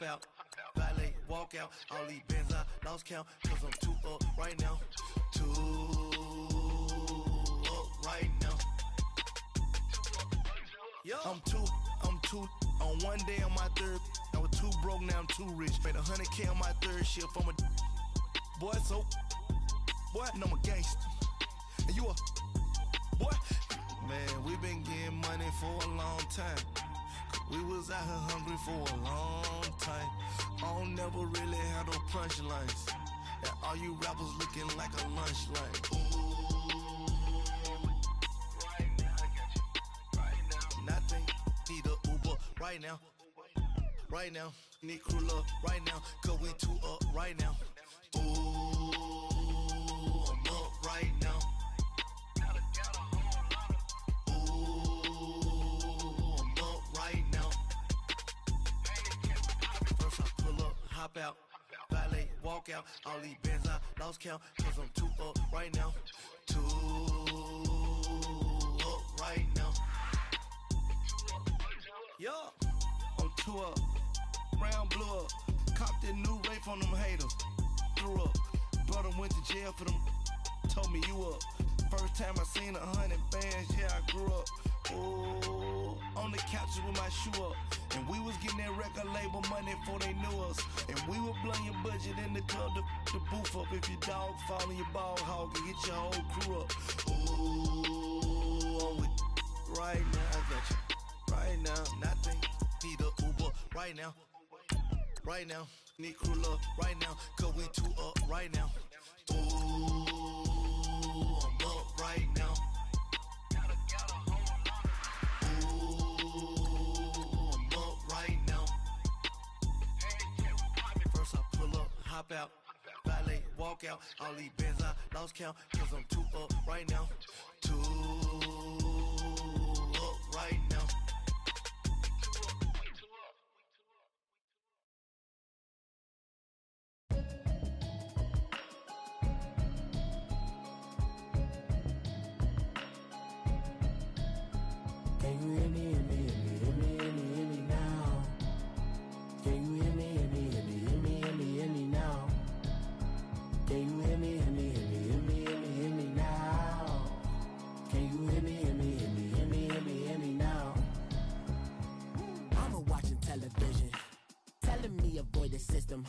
Out, valet, walk out, all these bands I lost count, cause I'm too up right now, too up right now. Yo, I'm too, on one day on my third, I was too broke, now I'm too rich, made 100K on my third shift, I'm a, boy, so, boy, and I'm a gangster, and you a, boy, man, we been getting money for a long time. We was out here hungry for a long time. I don't never really have no punchlines. And all you rappers looking like a lunch line. Ooh, right now, I got you. Right now, nothing. Need a Uber right now. Right now, need crew love right now. Cause we too up right now. Ooh, I'm up right now. Hop out, valet, walk out, all these bands I lost count, cause I'm too up right now, too up right now. Yo, I'm too up, round blew up, copped that new rape on them haters, threw up, brother went to jail for them, told me you up, first time I seen 100 bands, yeah I grew up, ooh, on the couches with my shoe up. And we was getting that record label money before they knew us. And we were blowing your budget in the club to boof up. If your dog fall in your ball hog and get your whole crew up. Ooh, I'm with right now, I got you. Right now, nothing. Need a Uber right now. Right now, need crew love right now. Cause we too up right now. Ooh, I'm up right now. Hop out, valet, walk out, all these bands I lost count, cause I'm too up right now, too up right now. Can you hear me, hear me, hear me, hear me, hear me, hear me now? Can you hear me, hear me, hear me, hear me, hear me, hear me now? Can you hear me, hear me, hear me, hear me, hear me, hear me now? Can you hear me, hear me, hear me, hear me, hear me, hear me now? I'm watching television, telling me avoid the system.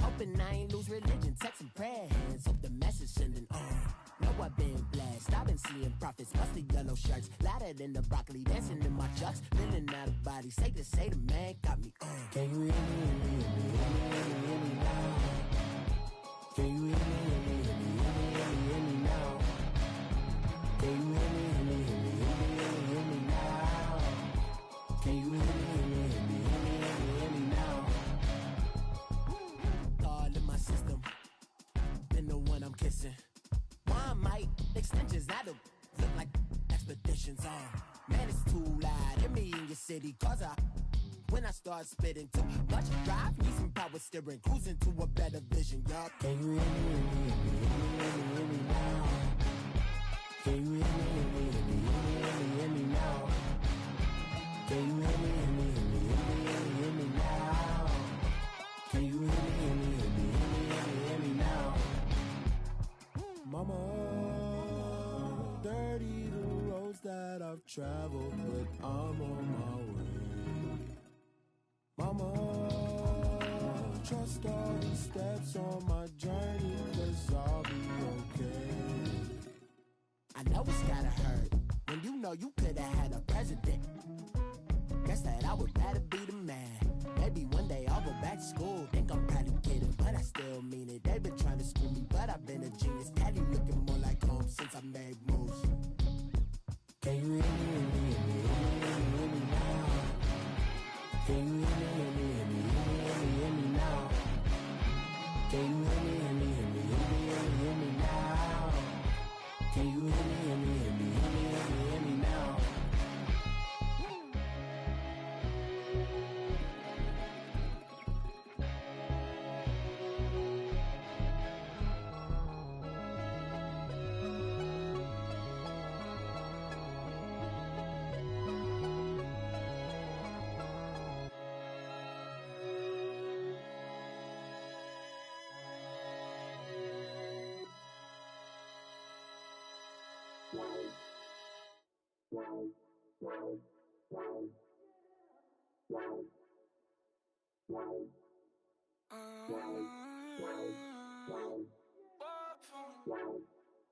Hoping I ain't lose religion, texting prayer hands, hope the message sending on. Know I've been blessed, I've been seeing prophets, mostly yellow shirts, louder than the broccoli, dancing in my chucks, feeling out of body, safe to say the man got me on. Can you hear me, hear me, hear me, hear me, hear me, hear me now? Can you hear me, hear me, hear me, hear me, hear me, hear me now? Can you hear me, hear me, hear me, hear me, hear me, hear me now? Can you hear me, hear me, hear me, hear me, hear me, hear me now? All in my system, been the one I'm kissing. One might extensions, I don't look like expeditions on. Man, it's too loud in me in your city, cause I when I start spitting. Too much drive, need some power steering. Cruising to a better vision, y'all. Can you hear me, hear me, hear me now? Can you hear me, hear me, hear me, hear me now? Can you hear me, hear me, hear me, hear me now? Can you hear me, hear me, hear me, hear me now? Mama, dirty the roads that I've traveled, but I'm on my way. Mama, trust all the steps on my journey, 'cause I'll be okay. I know it's gotta hurt when you know you could've had a president. Guess that I would rather be the man. Maybe one day I'll go back to school. Think I'm probably kidding, but I still mean it. They've been trying to screw me, but I've been a genius. Daddy looking more like home since I made moves. Can you hear me, hear me, hear me, hear me now? Can you hear me, hear me, hear me, hear me now? Can you hear me, hear me, hear me, hear me now? Can you hear me, hear me, hear me, hear me now?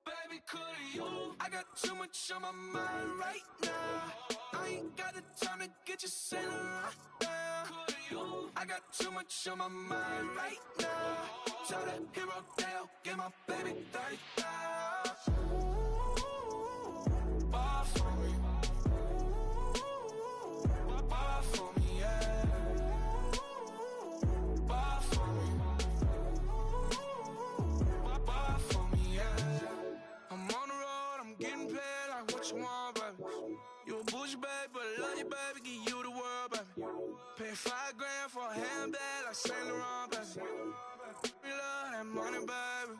Baby, could you? I got too much on my mind right now. I ain't got the time to get you sailing right now. Could you? I got too much on my mind right now. Tell that hero Dale, get my baby 30,000. Bar for me. Bar for me, yeah. Bar for me. Bar for me, yeah. I'm on the road, I'm getting paid like what you want, baby. You a bougie, baby, but I love you, baby. Give you the world, baby. Pay $5 grand for a handbag like Saint Laurent, baby. We love that money, baby.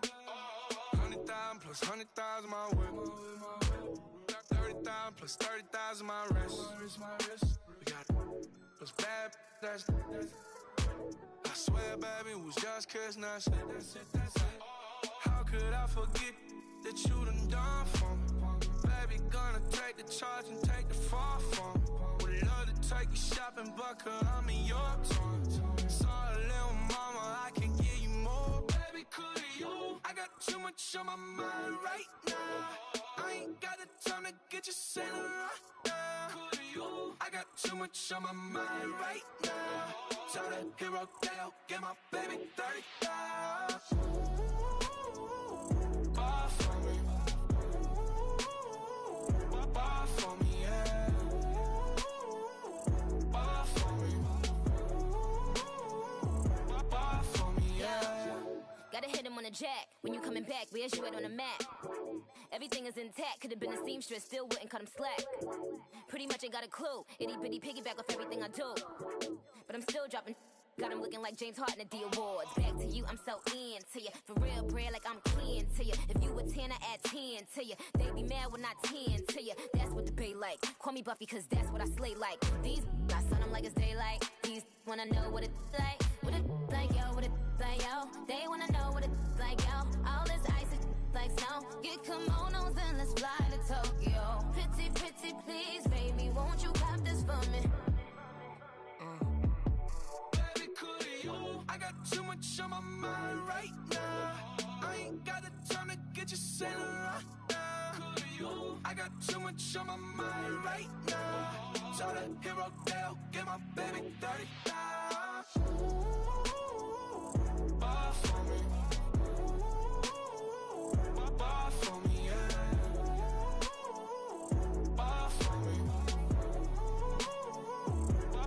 100,000 plus 100,000 my whip. 30,000 plus 30,000 my wrist. We got those bad, that's I swear, baby, it was just kissing us. How could I forget that you done for me? Baby, gonna take the charge and take the fall from me. Would love to take you shopping, but cause I'm in your town. Sorry, little mama, I can give you more. Baby, could you? I got too much on my mind right now. I ain't got the time to get you sailing right now. Could you? I got too much on my mind right now. Tell that hero Dale, get my baby 30,000. Bar for me. Bar for me, yeah. Bar for me. Bar for me, yeah. Gotta hit him on the jack. When you coming back, where's you at on the map? Everything is intact. Could've been a seamstress, still wouldn't cut him slack. Pretty much ain't got a clue. Itty bitty piggyback off everything I do. But I'm still dropping. Got him looking like James Harden at the awards. Back to you, I'm so into you. For real, bread, like I'm kin to you. If you a 10, I add 10 to you. They be mad when I 10 to you. That's what the bay like. Call me Buffy, cause that's what I slay like. These, I son them like it's daylight. These wanna know what it's like. What it like, yo, what it like, yo. They wanna know what it's like, yo. All this ice is like snow. Get kimonos and let's fly to Tokyo. Pretty, pretty, please, baby, won't you pop this for me? I got too much on my mind right now. I ain't got the time to get you sailing right now. I got too much on my mind right now. Tell that hero Dale, get my baby 30,000. Bar for me. Bar for me, yeah. Bar for me.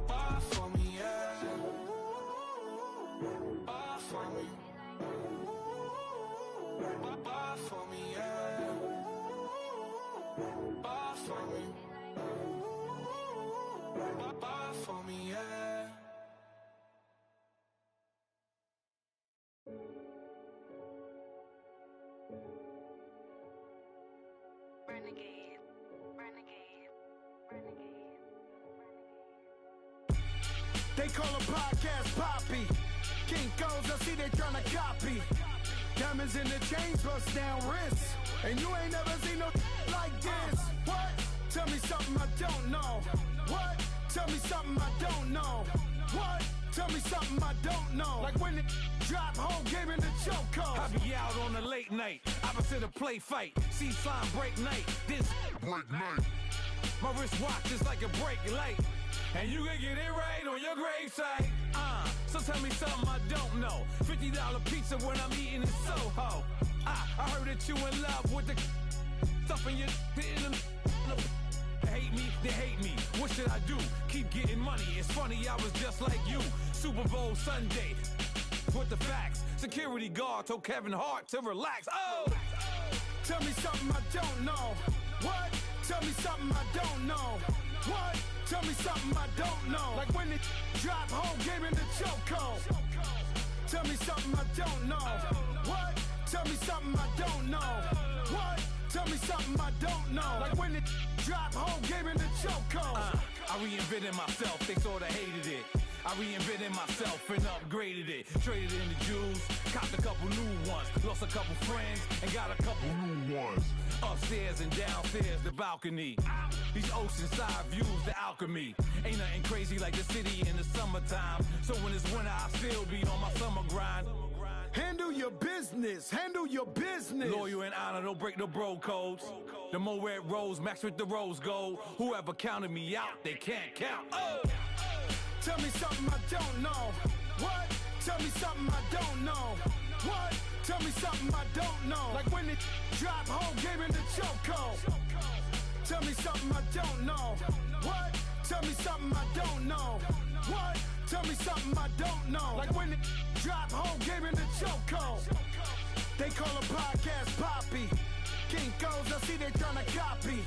Bar for me, yeah. Bar for me. Bar for me, yeah. Bar for me. Bar for me, yeah. Renegade, renegade, renegade. They call a podcast Poppy. Kinkos, I see they tryna copy. Diamonds in the chains, bust down wrists. And you ain't never seen no like this. What? Tell me something I don't know. What? Tell me something I don't know. What? Tell me something I don't know. Like when it drop, whole game in the chokehold. I be out on a late night, opposite a play fight. See slime break night, this break night. My wrist watch is like a brake light. And you can get it right on your gravesite. So tell me something I don't know. $50 pizza when I'm eating in Soho. I heard that you in love with the stuff in your in the hate me, they hate me. What should I do? Keep getting money. It's funny, I was just like you. Super Bowl Sunday with the facts. Security guard told Kevin Hart to relax. Oh! Tell me something I don't know. What? Tell me something I don't know. What? Tell me something I don't know. Like when it drop, whole game in the chokehold. Tell me something I don't know. What? Tell me something I don't know. What? Tell me something I don't know. Like when it drop, whole game in the chokehold. I reinvented myself, they sorta hated it. I reinvented myself and upgraded it. Traded in the Jews, copped a couple new ones. Lost a couple friends and got a couple new ones. Upstairs and downstairs, the balcony. These oceanside views, the alchemy. Ain't nothing crazy like the city in the summertime. So when it's winter, I still be on my summer grind. Handle your business, handle your business. Loyal and honor, don't break no bro codes. The more red rose, max with the rose gold. Whoever counted me out, they can't count. Oh! Tell me something I don't know. What? Tell me something I don't know. What? Tell me something I don't know. Like when it drop, whole game in the chokehold. Tell me something I don't know. What? Tell me something I don't know. What? Tell me something I don't know. Like when it drop, whole game in the chokehold. They call a podcast Poppy. Kinkos, I see they tryna copy.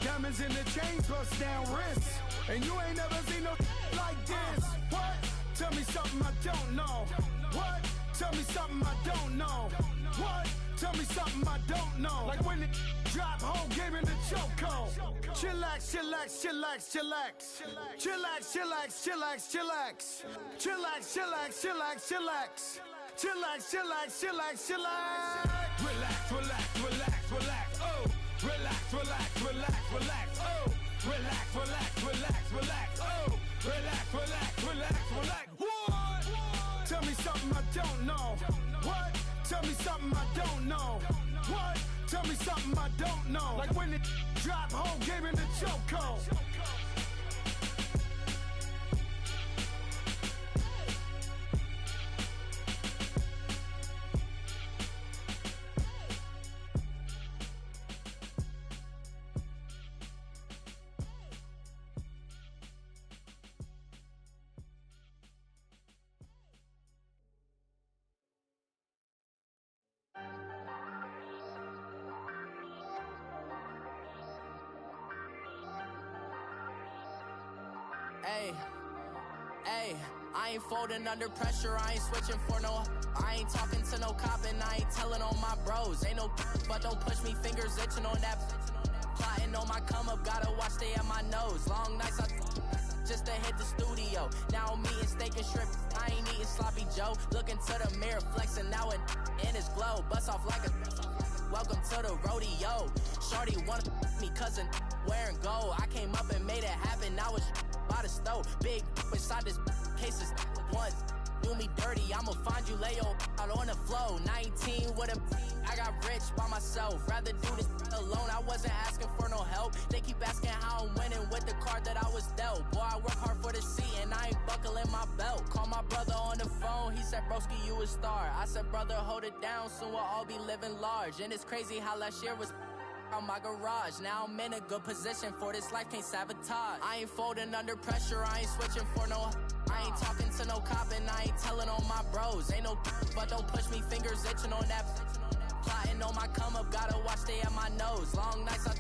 Diamonds in the chains, bust down wrists. And you ain't never seen no like this. What? Tell me something I don't know. What? Tell me something I don't know. What? Tell me something I don't know. Like when it drop, whole game in the chokehold. Chillax, chillax, chillax, chillax. Chillax, chillax, chillax, chillax. Chillax, chillax, chillax, chillax. Chillax, chillax, chillax, chillax. Relax, relax, relax, relax. Oh! Relax, relax, relax, relax. Oh! Relax, relax, relax, relax. Oh! Relax, relax, relax, relax. What? Tell me something I don't know. What? Tell me something I don't know. What? Tell me something I don't know. Like when it drop, whole game in the chokehold. Hey, I ain't folding under pressure, I ain't switching for no. I ain't talking to no cop and I ain't telling on my bros. Ain't no but don't push me, fingers itching on that. Plotting on my come up, gotta watch stay at my nose. Long nights I just to hit the studio. Now I'm eating steak and shrimp, I ain't eating sloppy Joe. Looking to the mirror, flexing now it in his glow. Bust off like a welcome to the rodeo. Shorty wanted me cousin wearing gold. I came up and made it happen, now it's by the stove. Big inside this cases once do me dirty, I'ma find you lay out on the floor. 19 with a I got rich by myself, rather do this alone. I wasn't asking for no help, they keep asking how I'm winning with the card that I was dealt. Boy, I work hard for the seat and I ain't buckling my belt. Call my brother on the phone, he said broski you a star. I said brother hold it down, soon we'll all be living large. And it's crazy how last year was on my garage. Now I'm in a good position for this life, can't sabotage. I ain't folding under pressure, I ain't switching for no. I ain't talking to no cop and I ain't telling on my bros. Ain't no but don't push me, fingers itching on that. Plotting on my come up, gotta watch stay at my nose. Long nights I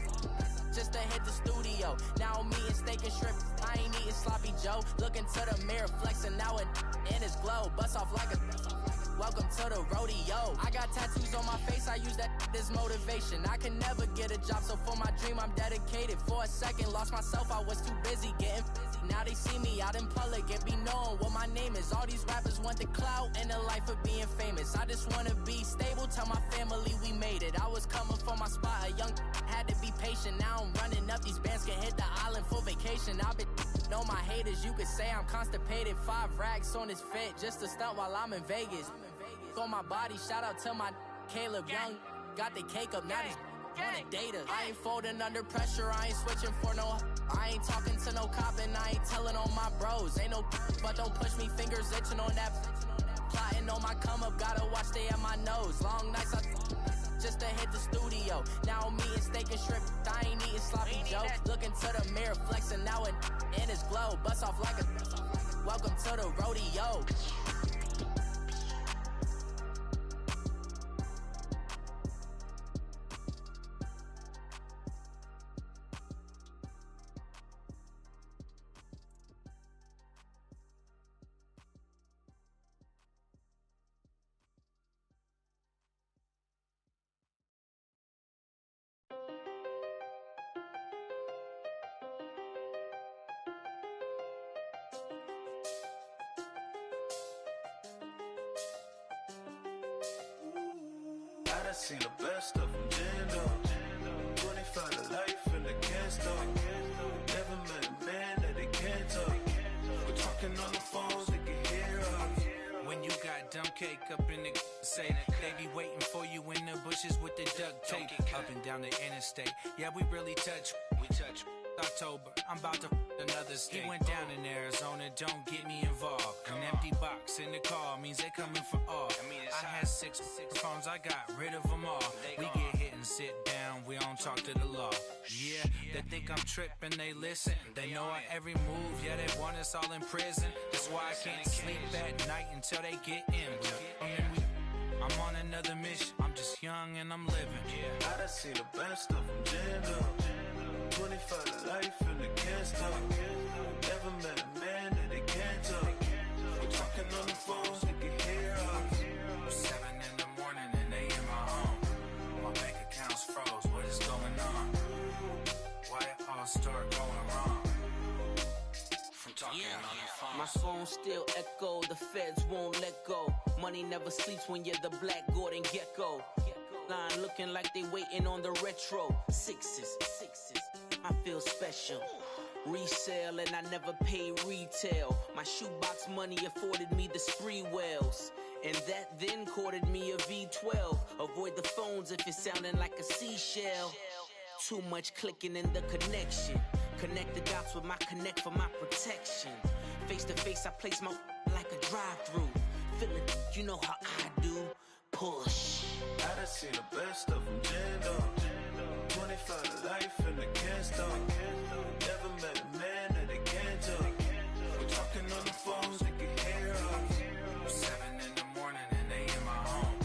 just to hit the studio. Now I'm eating steak and shrimp, I ain't eating sloppy Joe. Looking to the mirror, flexing now it in his glow. Bust off like a Welcome to the rodeo. I got tattoos on my face, I use that as motivation. I can never get a job, so for my dream I'm dedicated. For a second, lost myself, I was too busy getting busy. Now they see me out in public and be known what my name is. All these rappers want the clout and the life of being famous. I just wanna be stable, tell my family we made it. I was coming for my spot, a young had to be patient. Now I'm running up, these bands can hit the island for vacation. I've been know my haters, you could say I'm constipated. 5 racks on his fit, just to stunt while I'm in Vegas. On my body, shout out to my Caleb Young. Got the cake up, now these wanna data. I ain't folding under pressure, I ain't switching for no. I ain't talking to no cop and I ain't telling on my bros. Ain't no but don't push me, fingers itching on that. Plotting on my come up, gotta watch stay at my nose. Long nights I just to hit the studio. Now I'm eating steak and shrimp, I ain't eating sloppy joes. Looking to the mirror, flexing now it in his glow. Bust off like a welcome to the rodeo. I seen the best of them, Jando. 25 to life and they can't stop. Never met a man that they can't talk. We're talking on the phones, they can hear us. When you got dumb cake up in the say they be waiting for you in the bushes with the duct tape. Up and down the interstate, yeah, we really touch. We touch. October, I'm about to another state. He went down in Arizona, don't get me involved. An empty box in the car means they coming for all. I had six phones, I got rid of them all. We get hit and sit down, we don't talk to the law. Yeah, they think I'm tripping, they listen. They know our every move, yeah, they want us all in prison. That's why I can't sleep at night until they get in. I'm on another mission, I'm just young and I'm living. I done seen the best of them, Jando. 25 to life and they can't stop. Never met a man that they can't talk. We're talking on the phones, they can hear us. 7 in the morning and they in my home. My bank account's froze, what is going on? Why it all start going wrong? From talking on the phone. My phone still echo, the feds won't let go. Money never sleeps when you're the Black Gordon Gecko. Line looking like they waiting on the retro. Sixes, I feel special. Resale and I never pay retail. My shoebox money afforded me the spree wells. And that then courted me a V12. Avoid the phones if it's sounding like a seashell. Too much clicking in the connection. Connect the dots with my connect for my protection. Face to face, I place my like a drive-through. Feeling, you know how I do. Push. I done seen the best of them, Jando. 25 to life and they can't stop. Never met a man that they can't talk. We're talking on the phones, they can hear us. 7 in the morning and they in my home.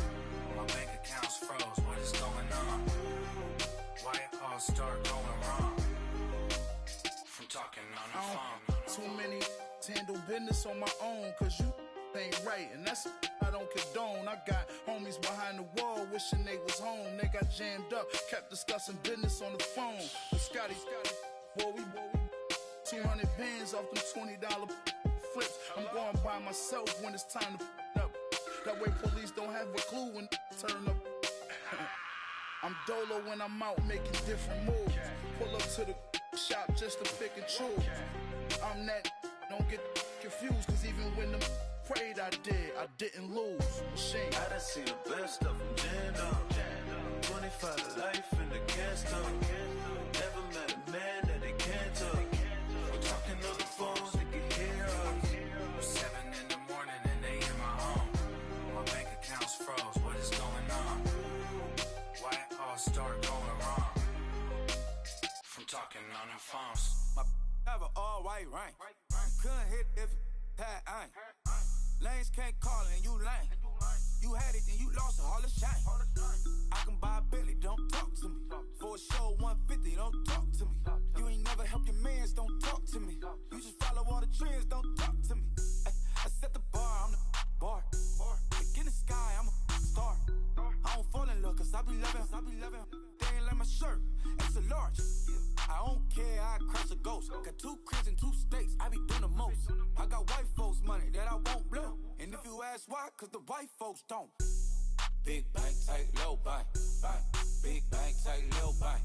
My bank account's froze, what is going on? Why it all start going wrong? From talking on the phone. Too many handle business on my own, cause you ain't right, and that's I don't condone. I got homies behind the wall wishing they was home. They got jammed up, kept discussing business on the phone. But Scotty, boy, we 200 bands off them $20 flips. I'm going by myself when it's time to up. That way police don't have a clue when turn up. I'm dolo when I'm out making different moves. Pull up to the shop just to pick and choose. I'm that, don't get confused, cause even when the prayed I didn't lose. Machine. I done seen the best of them, Jando. 25 to life and they can't stop. Never met a man that they can't talk. We're talking on the phones, they can hear us. 7 in the morning and they in my home. My bank account's froze, what is going on? Why it all start going wrong? From talking on the phones. My have an all-white rank. Couldn't hit if it had ain't. Lanes can't call and you lame. You had it and you lost it, all the shame. I can buy a Billy, don't talk to me. For a show 150, don't talk to me. You ain't never help your mans, don't talk to me. You just follow all the trends, don't talk to me. I set the bar, I'm the bar. Get in the sky. ghost. Got 2 cribs and 2 states, I be doing the most. I got white folks money that I won't blow. And if you ask why, cause the white folks don't. Big bank, tight, low buy. Big bank, tight, low buy.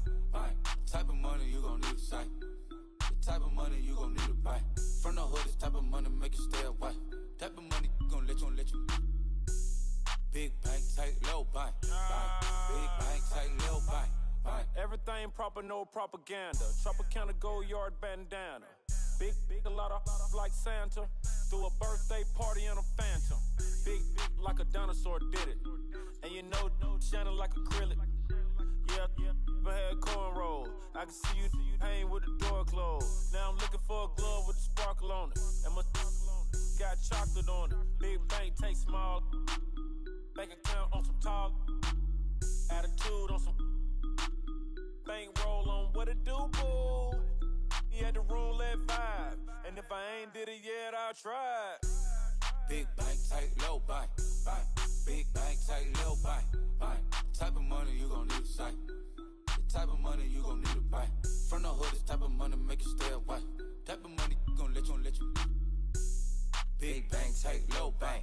Type of money you gon' need to sight. The type of money you gon' need to buy. From the hood, this type of money make you stay away. Type of money gon' let you. Big bank, tight, low buy. Big bank, tight, low buy. Everything proper, no propaganda. Tropicana gold yard bandana. Big, a lot of like Santa. Threw a birthday party in a phantom. Big, like a dinosaur did it. And you know, shining like acrylic. Yeah, I had cornrows. I can see you hang with the door closed. Now I'm looking for a glove with a sparkle on it. And my got chocolate on it. Big bank, take small. Bank account on some tall. Attitude on some. Bank roll on what it do, boo. He had the roulette vibe. And if I ain't did it yet, I'll try. Big bank, tight, low buy. Big bank, tight, low buy. Type of money you gon' need to sight. The type of money you gon' need to buy. From the hood, this type of money make you stay away. Type of money gon' let you. Big bank, tight, low buy.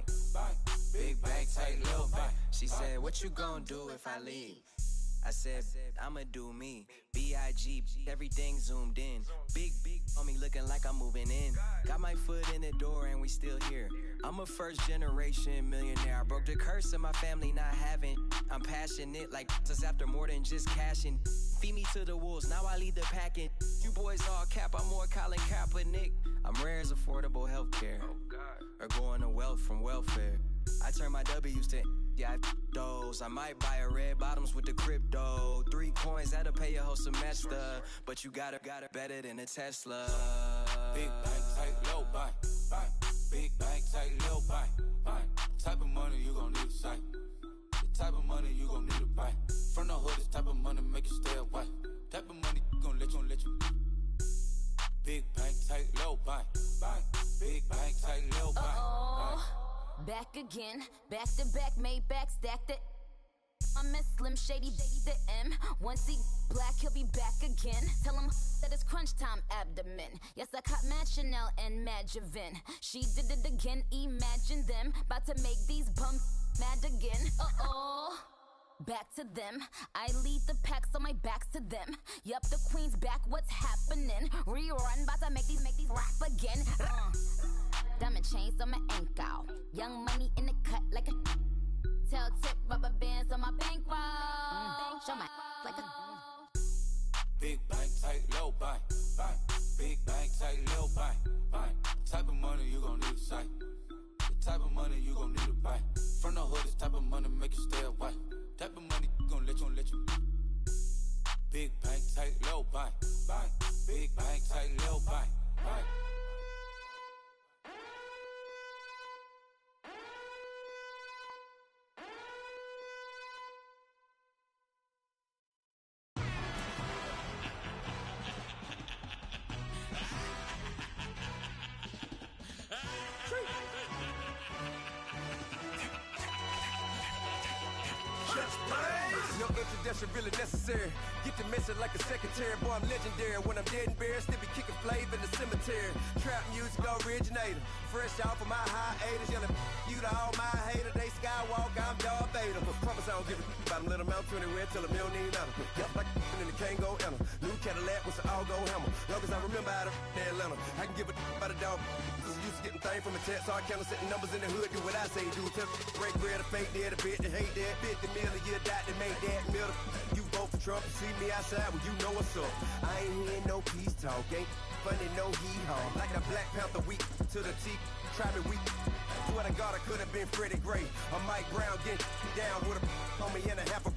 Big bank, tight, low buy. She said, what you gon' do if I leave? I said, I'ma do me. B.I.G. Everything zoomed in. Big on me looking like I'm moving in. Got my foot in the door and we still here. I'm a first generation millionaire. I broke the curse of my family not having. I'm passionate like just after more than just cashing. Feed me to the wolves, now I lead the packing. You boys all cap, I'm more Colin Kaepernick. I'm rare as affordable healthcare. Or going to wealth from welfare. I turn my W's to those. I might buy a red bottoms with the crypto. 3 coins, that'll pay your whole semester. But you got it better than a Tesla. Big bank, tight, low buy. Big bank, tight, low buy. Type of money you gon' need to sight. The type of money you gon' need to buy. From the hood, this type of money make you stay away. Type of money gon' let you. Big bank, tight, low buy. Big bank, tight, low buy. Back again, back to back, made back, stacked it. I'm a Slim Shady, the M. Once he black, he'll be back again. Tell him that it's crunch time abdomen. Yes, I caught Mad Chanel and Mad Javin. She did it again, imagine them. About to make these bums mad again. Back to them. I lead the pack, so my back's to them. Yup, the queen's back, what's happening? Rerun, about to make these rap again. Diamond chains on my ankle. Young money in the cut like a tail tip, rubber bands on my bankroll. Show my like a big bank, tight, low buy. Big bank, tight, low buy. Type of money you gon' need to sight. The type of money you gon' need to buy. From the hood, this type of money make you stay away. Type of money gon' let you. Big bank, tight, low buy. Big bank, tight, low buy. No introduction really necessary. Get the message like a secretary. Boy, I'm legendary. When I'm dead and buried, still be kicking flavor in the cemetery. Trap music originator. Fresh off of my hiatus. Yelling you to all my haters. They skywalk, I'm Darth Vader. Promise I don't give a about them. Let them out anywhere till a $1 million. Yep, like in the Kango enter. New Cadillac with an all-go hammer. Long as I remember out of Atlanta. I can give a about a dog. Used to getting things from a text. So I count setting numbers in the hood. Do what I say do. Tell break bread, a fake dead, a bit to hate that. 50 million, you die to make that middle. You vote for Trump, you see me outside, well, you know what's up. I ain't hearing no peace talk, ain't funny, no hee-haw. Like a Black Panther week to the teeth, try me weak. Swear to God, I could have been Freddie Gray. Or Mike Brown getting down with a homie and a half a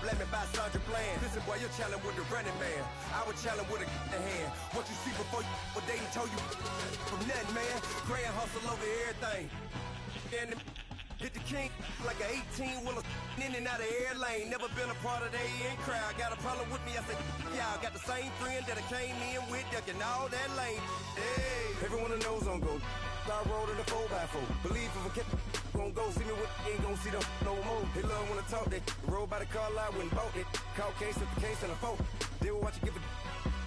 blame me by Sandra Bland. Listen, boy, you're challenging with the running man. I would challenge with a hand. What you see before you, what they done told you from nothing, man. Grand hustle over everything. And hit the king like an 18-wheeler in and out of air lane. Never been a part of the in crowd. Got a problem with me, I said, y'all got the same friend that I came in with, ducking all that lane. Hey, everyone that knows on go. I rolled in a 4x4. Believe if I kept gon' go see me with ain't gon' see them no more. They love when I talk that. Roll by the car lot when bought it. Call case at the case and a phone. They will watch you give a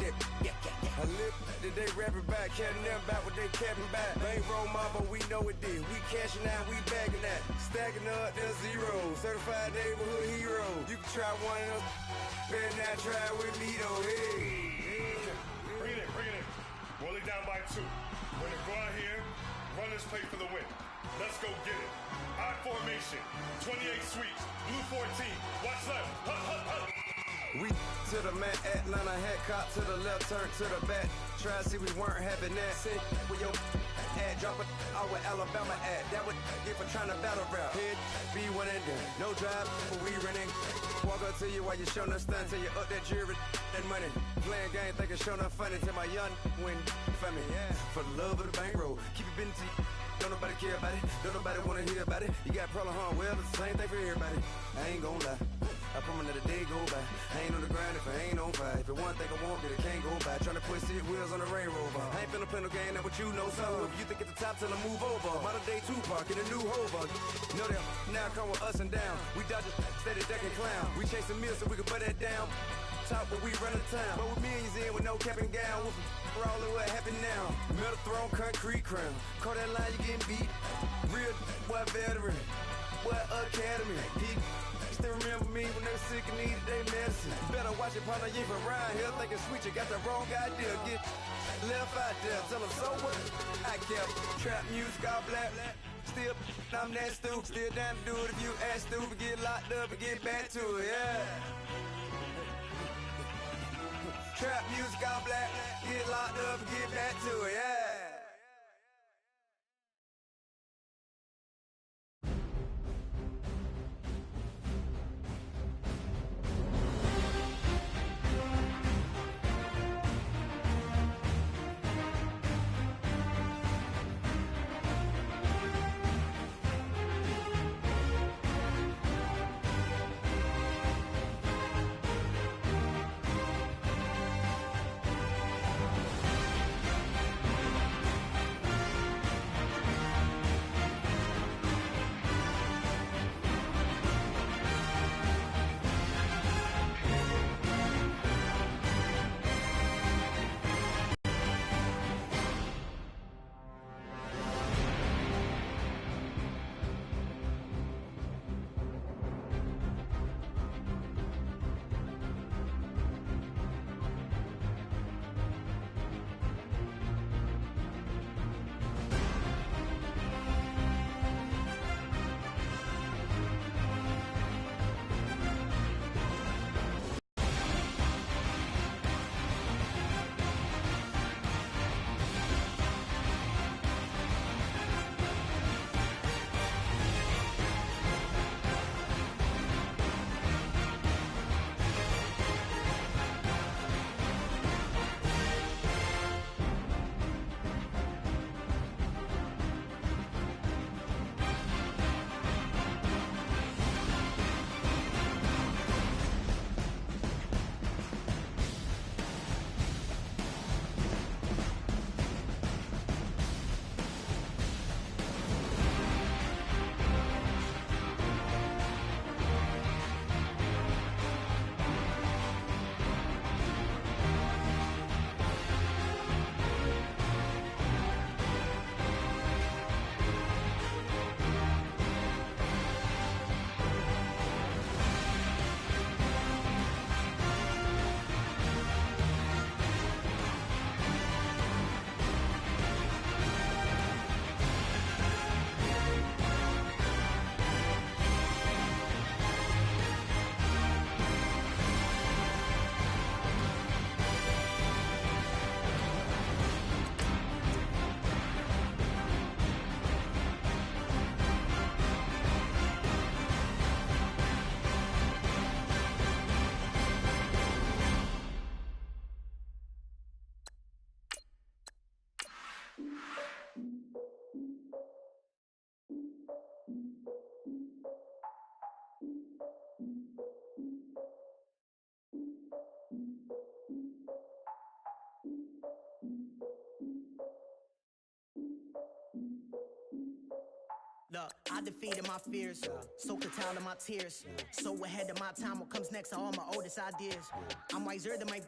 that. I live today rapping back, catching them back what they capping back. Bankroll mama, we know it did. We cashing out, we bagging that. Stacking up, there's zero. Certified neighborhood hero. You can try one of them, better not try with me though. Hey. Bring it in. Roll it down by 2. We're gonna go out here, run this play for the win. Let's go get it. I formation, 28 sweeps, blue 14. Watch left. We to the mat, Atlanta hat cop to the left, turn to the back. Try to see we weren't having that. Sit with your ad, drop it out with Alabama ad. That would get for trying to battle rap. Head, be one and done. No drive, but we running. Walk up to you while you showing us stun till you up that jewelry and money. Playing game, thinking showing up funny till my young win for me. Yeah. For the love of the bankroll, keep it been to you. Don't nobody care about it. Don't nobody wanna hear about it. You got a problem, huh? Well, it's the same thing for everybody. I ain't gonna lie. I promise that a day go by. I ain't on the grind if I ain't on fire. If it one thing I want, then it can't go by. Tryna put 6 wheels on the Range Rover. I ain't finna play no game, that what you know. So if you think at the top, tell them move over. Modern day Tupac in a new Hover. Know that now come with us and down. We dodge it, steady duck and clown. We chasing meals so we can put that down. Top where we run the town. But with millions in with no cap and gown. We're all in what happened now. Metal throne, concrete crown. Call that line, you getting beat. Real, what veteran. What academy. He still remember me when they were sick and needed their medicine. Better watch it, partner, you ain't from around here thinking sweet, you got the wrong idea. Get left out there, tell them so what? I kept trap music all black. Still, I'm that stupid. Still down to do it if you act stupid. Get locked up and get back to it, yeah. Trap music all black. Get locked up and get back to it, yeah. Look, I defeated my fears, soaked the towel in my tears. So ahead of my time, what comes next are all my oldest ideas. I'm wiser than my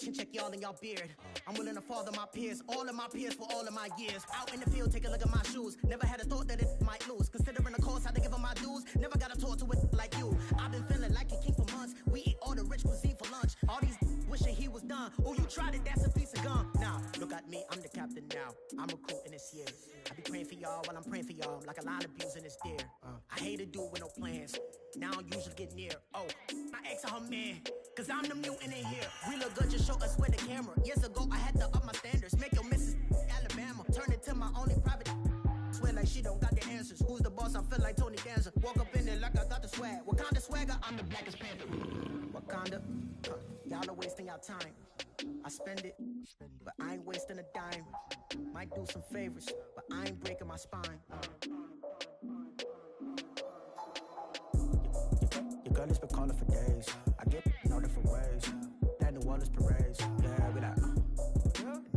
chin check y'all in y'all beard. I'm willing to father my peers, all of my peers for all of my years. Out in the field, take a look at my shoes. Never had a thought that it might lose. Considering the cost, had to give them my dues. Never got a talk to it like you. I've been feeling like a king for months. We eat all the rich cuisine for lunch. All these wishing he was done. Oh, you tried it, that's a piece of gum. Now, look at me, I'm the captain now. I'm recruiting this year. I be praying for y'all while I'm praying for y'all. Like a line of abuse in this deer. I hate to do it with no plans. Now I usually get near. Oh, my ex her man. Cause I'm the mutant in here. We look good, just show us where the camera. Years ago, I had to up my standards. Make your missus Alabama. Turn it to my only private. Swear like she don't got the answers. Who's the boss? I feel like Tony Danza. Walk up in there like I got the swag. Wakanda swagger, I'm the blackest panther. Wakanda, y'all are wasting your time. I spend it, but I ain't wasting a dime. Might do some favors, but I ain't breaking my spine. Your girl has been calling for days. I get in all different ways. That New Orleans parades. Yeah, we like,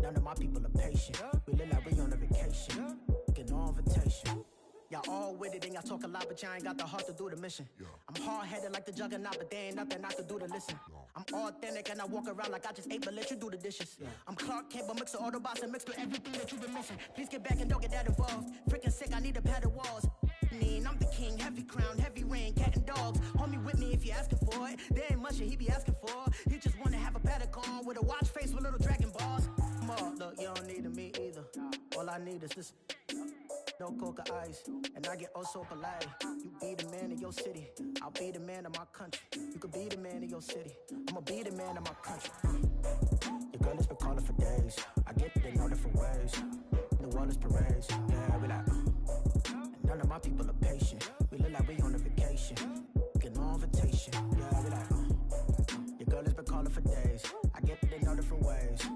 none of my people are patient. We live like we on a vacation. Get no invitation. Y'all all with it and y'all talk a lot, but y'all ain't got the heart to do the mission. I'm hard-headed like the juggernaut, but there ain't nothing I could do to listen. I'm authentic and I walk around like I just ate, but let you do the dishes. I'm Clark Kent, but mix the Autobots and mix with everything that you've been missing. Please get back and don't get that involved. Freaking sick, I need a padded walls. I'm the king, heavy crown, heavy rain, cat and dogs. Homie with me if you're asking for it. There ain't much that he be asking for. He just wanna have a paddock on with a watch face with little dragon balls. Look, you don't need me either. All I need is this. No coca ice, and I get oh so polite. You be the man of your city, I'll be the man of my country. You could be the man of your city, I'ma be the man of my country. Your girl has been calling for days. I get it in all different ways. New Orleans parades, yeah, we like. None of my people are patient. We look like we on a vacation. Get no invitation, yeah, we like. Your girl has been calling for days. I get it in all different ways.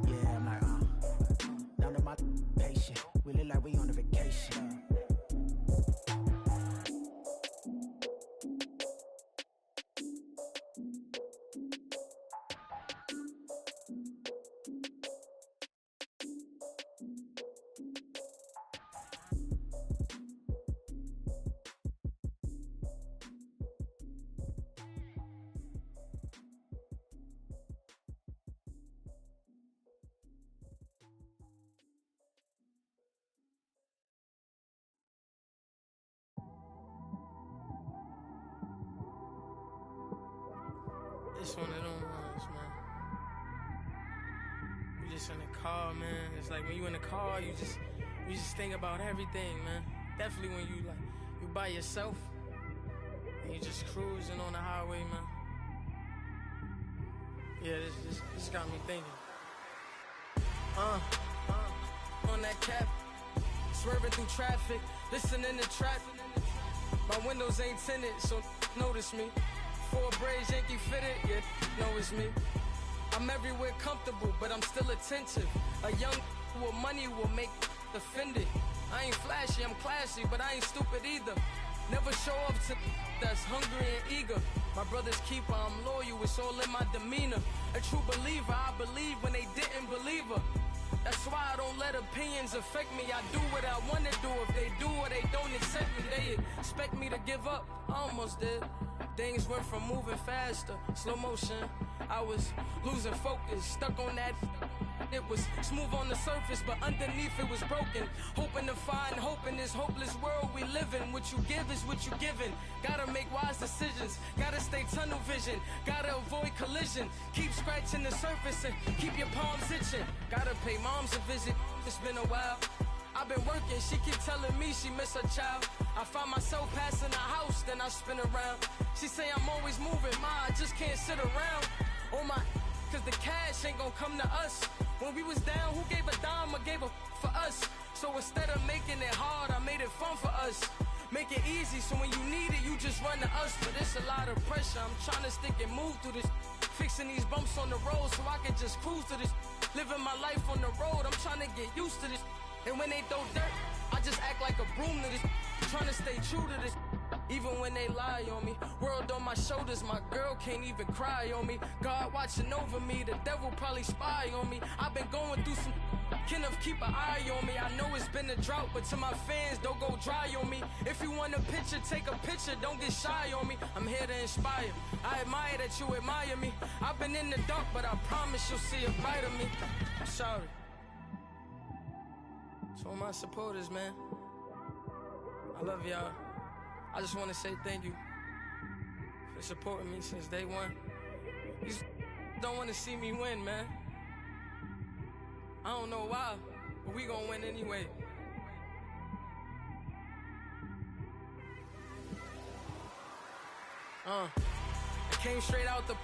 Yeah, I'm like, none of my patient. We look like we on a vacation. It's one of them ones, man. You just in the car, man. It's like when you in the car, you just think about everything, man. Definitely when you by yourself and you just cruising on the highway, man. Yeah, this got me thinking. On that cap, swerving through traffic, listening to trap. My windows ain't tinted, so notice me. Four braids, Yankee fitted, yeah, know it's me. I'm everywhere comfortable, but I'm still attentive. A young with money will make offended. I ain't flashy, I'm classy, but I ain't stupid either. Never show up to that's hungry and eager. My brother's keeper, I'm loyal, it's all in my demeanor. A true believer, I believe when they didn't believe her. That's why I don't let opinions affect me. I do what I want to do. If they do or they don't accept me, they expect me to give up. I almost did. Things went from moving faster, slow motion. I was losing focus, stuck on that. It was smooth on the surface, but underneath it was broken. Hoping to find hope in this hopeless world we live in. What you give is what you given. Gotta make wise decisions. Gotta stay tunnel vision. Gotta avoid collision. Keep scratching the surface and keep your palms itching. Gotta pay moms a visit. It's been a while. I've been working, she keep telling me she miss her child. I find myself passing the house, then I spin around. She say I'm always moving, I just can't sit around. Oh my, cause the cash ain't gonna come to us. When we was down, who gave a dime or gave a for us? So instead of making it hard, I made it fun for us. Make it easy, so when you need it, you just run to us. But it's a lot of pressure, I'm trying to stick and move through this. Fixing these bumps on the road so I can just cruise to this. Living my life on the road, I'm trying to get used to this. And when they throw dirt, I just act like a broom to this. Trying to stay true to this. Even when they lie on me. World on my shoulders, my girl can't even cry on me. God watching over me, the devil probably spy on me. I've been going through some, Kenneth, keep an eye on me. I know it's been a drought, but to my fans, don't go dry on me. If you want a picture, take a picture. Don't get shy on me. I'm here to inspire. I admire that you admire me. I've been in the dark, but I promise you'll see a bright of me. I'm sorry. To all my supporters, man. I love y'all. I just want to say thank you for supporting me since day one. You don't want to see me win, man. I don't know why, but we gonna win anyway. I came straight out the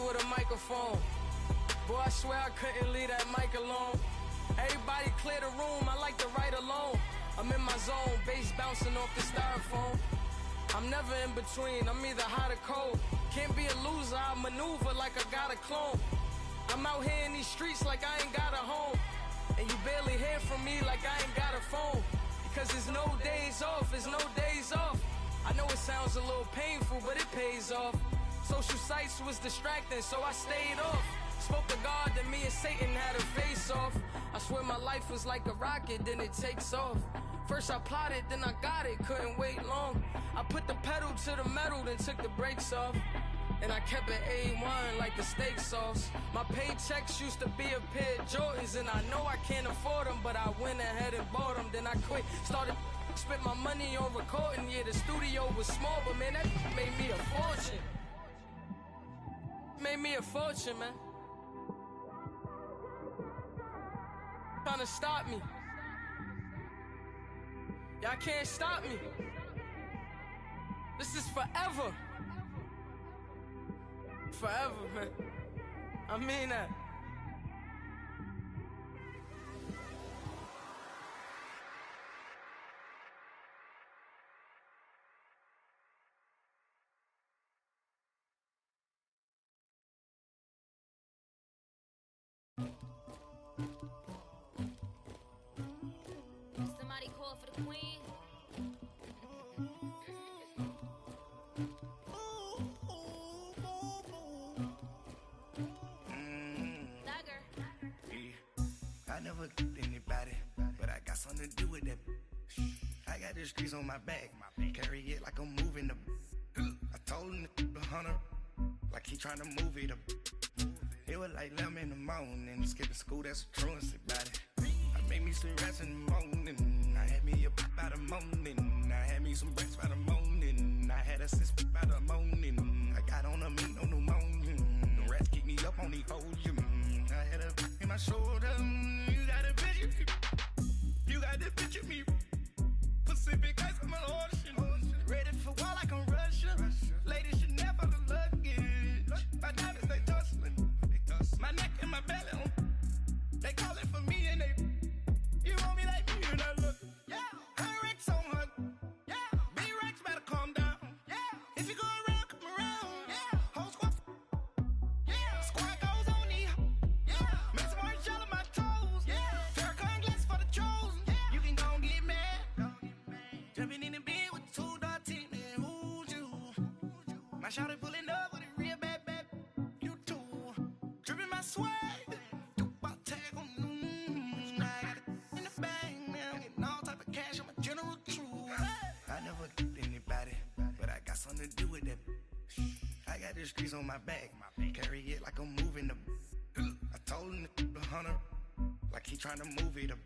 with a microphone. Boy, I swear I couldn't leave that mic alone. Everybody clear the room, I like to write alone. I'm in my zone, bass bouncing off the styrofoam. I'm never in between, I'm either hot or cold. Can't be a loser, I maneuver like I got a clone. I'm out here in these streets like I ain't got a home. And you barely hear from me like I ain't got a phone. Because there's no days off, there's no days off. I know it sounds a little painful, but it pays off. Social sites was distracting, so I stayed off. Spoke to God, then me and Satan had a face off. I swear my life was like a rocket, then it takes off. First I plotted, then I got it, couldn't wait long. I put the pedal to the metal, then took the brakes off. And I kept it A1 like the steak sauce. My paychecks used to be a pair of Jordans, and I know I can't afford them, but I went ahead and bought them. Then I quit, started spent my money on recording. Yeah, the studio was small, but man, that made me a fortune. Made me a fortune, man. Trying to stop me. Y'all can't stop me. This is forever. Forever, man. I mean that. Somebody call for the queen. I never killed anybody, but I got something to do with that. I got the streets on my back, carry it like I'm moving the. I told him to 100, like he trying to move it up. It was like 11 in the morning, skipping school, that's a truancy about it. I made me some rest in the morning, I had me a pop by the morning, I had me some breaks by the morning, I had a six by the morning, I got on a meat on the morning, the rats keep me up on the podium, I had a in my shoulder, you got a picture, you got the picture me, Pacific ice on my ocean, ready for war like I'm Russia, ladies should never the luggage, my diamonds they tussling, my neck and my belly, they calling for me and they, you want me like me and I look, yeah, her Rex on her, yeah, B-Rex better calm down, yeah, if you go around, come around, yeah, whole squad, yeah, squad goes on the, yeah, make some orange gel on my toes, yeah, Farrakhan glass for the chosen, yeah, you can go and get mad, jumping in the bed with the 2 dot team, and who's you, my shawty pulling up with a real bad, you too, dripping my swag, something to do with that. I got the streets on my back, carry it like I'm moving the. I told him to 100, like he trying to move it up.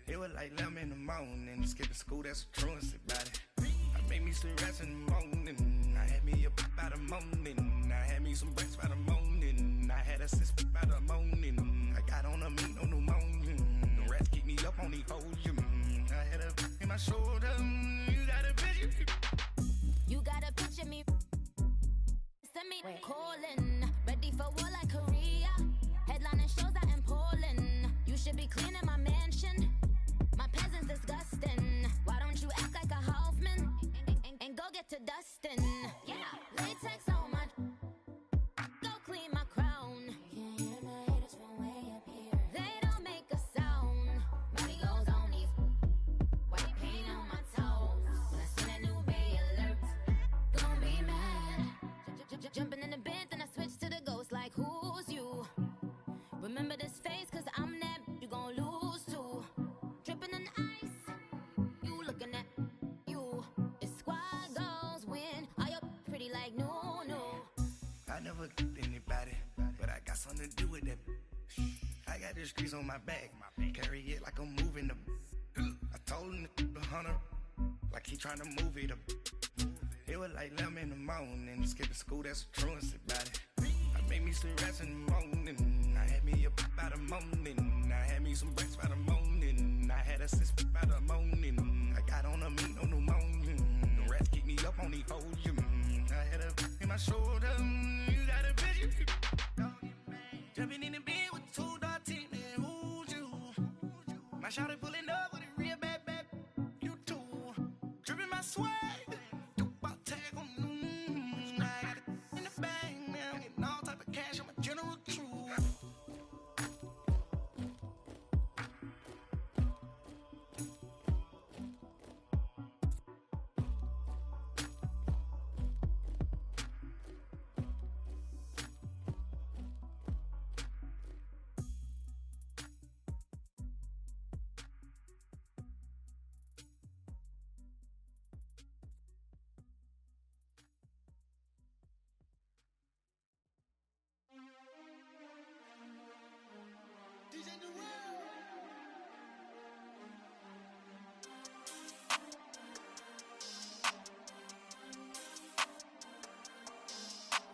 It was like 11 in the morning, skipping school, that's a truancy about it. I made me some rest in the morning, I had me a pop by the morning, I had me some breaks by the morning, I had a six by the morning, I got on a meat on the morning, the rats keep me up on the podium, I had a in my shoulder, you got a picture. You gotta picture me. Send me calling. Ready for war like Korea. Headlining shows out in Poland. You should be cleaning my mansion. My peasants disgusting. Why don't you act like a Hoffman and go get to dustin'? Yeah, latex on my. Go clean my crown. Can't hear my haters from way up here. They don't make a sound. Money goes on these. White paint on my toes. When I see that new bay alert. Jumping in the bed, then I switch Got the streets on my back. Carry it like I'm moving the. I told him the 100, like he trying to move it up. It was like 11 in the morning, skipping school, that's a truancy about it. I made me some rest in the morning. I had me a pop by the morning. I had me some breaks by the morning. I had a six by the morning. I got on a meat, no pneumonia. The rats keep me up on the podium. I had a in my shoulder. You got a bitch. Jumping in the bed with two dark teeth, man. Who's you? My shawty pulling up with a real bad. You too. Dripping my swag.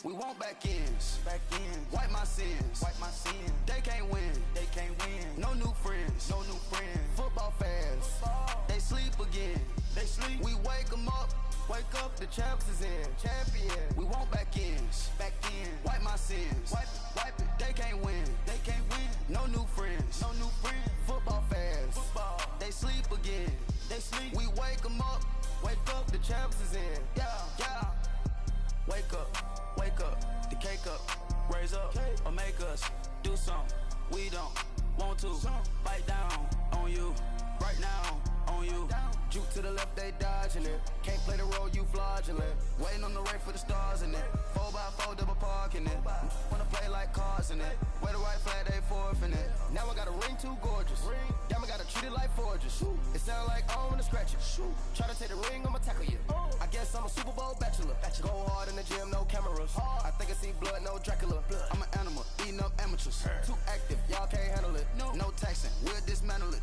We want back ends, wipe my sins, They can't win, No new friends, Football fans, they sleep again, We wake them up, the champs is in, We want back ends, wipe my sins, wipe it, They can't win, No new friends, Football fans, they sleep again, We wake them up, the champs is in, yeah. Wake up, the cake up, raise up, or make us do something we don't want to. Bite down on you, right now on you. Juke to the left, they dodging it. Can't play the role, you fraudulent. Waiting on the race for the stars in it. 4x4 double parking it. Wanna play like cars in it. Wear the white flag, they forfeit it. Now I got a ring too gorgeous. Damn, I gotta treat it like forges. It sound like I wanna scratch it. Try to take the ring, I'ma tackle you. I guess I'm a Super Bowl bachelor. Go hard in the gym, no cameras. I think I see blood, no Dracula. I'm an animal, eating up amateurs. Too active, y'all can't handle it. No taxing, we'll dismantle it.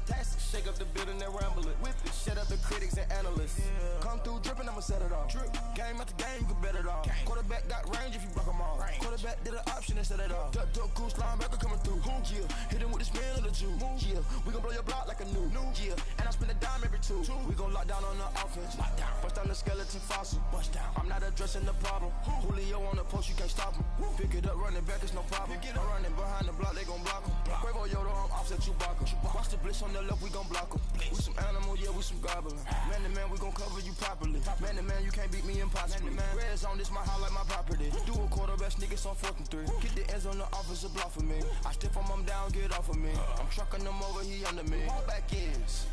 Shake up the building and ramble it. Whip it, shut up the critics and analysts. Come through dripping, I'ma set it off. Game after game, you can bet it off. Quarterback got range if you block them all. Quarterback did an option and set it off. Duck goose linebacker coming through. Yeah, hit him with the spin of the Jew. Yeah, we gon' blow your block like a new. Yeah, and I spend a dime every two. We gon' lock down on the offense. Bust down the skeleton fossil. Bust down. I'm not addressing the problem. Julio on the post, you can't stop him. Pick it up, running back, it's no problem. I'm running behind the block, they gon' block him. Quavo Yoda, I'm offset Chewbacca. Watch the blitz on the left, we gon' block him. We some animal, yeah, we some goblin. Man to man, we gon' cover you properly. Man to man, you can't beat me impossibly. Red zone, this my house like my property. Do a quarterback sneakers on 4th and 3. Get the ends on the offensive block for me. I stiff him, I'm down, get off of me. I'm trucking them over, he under me. Walk back ends,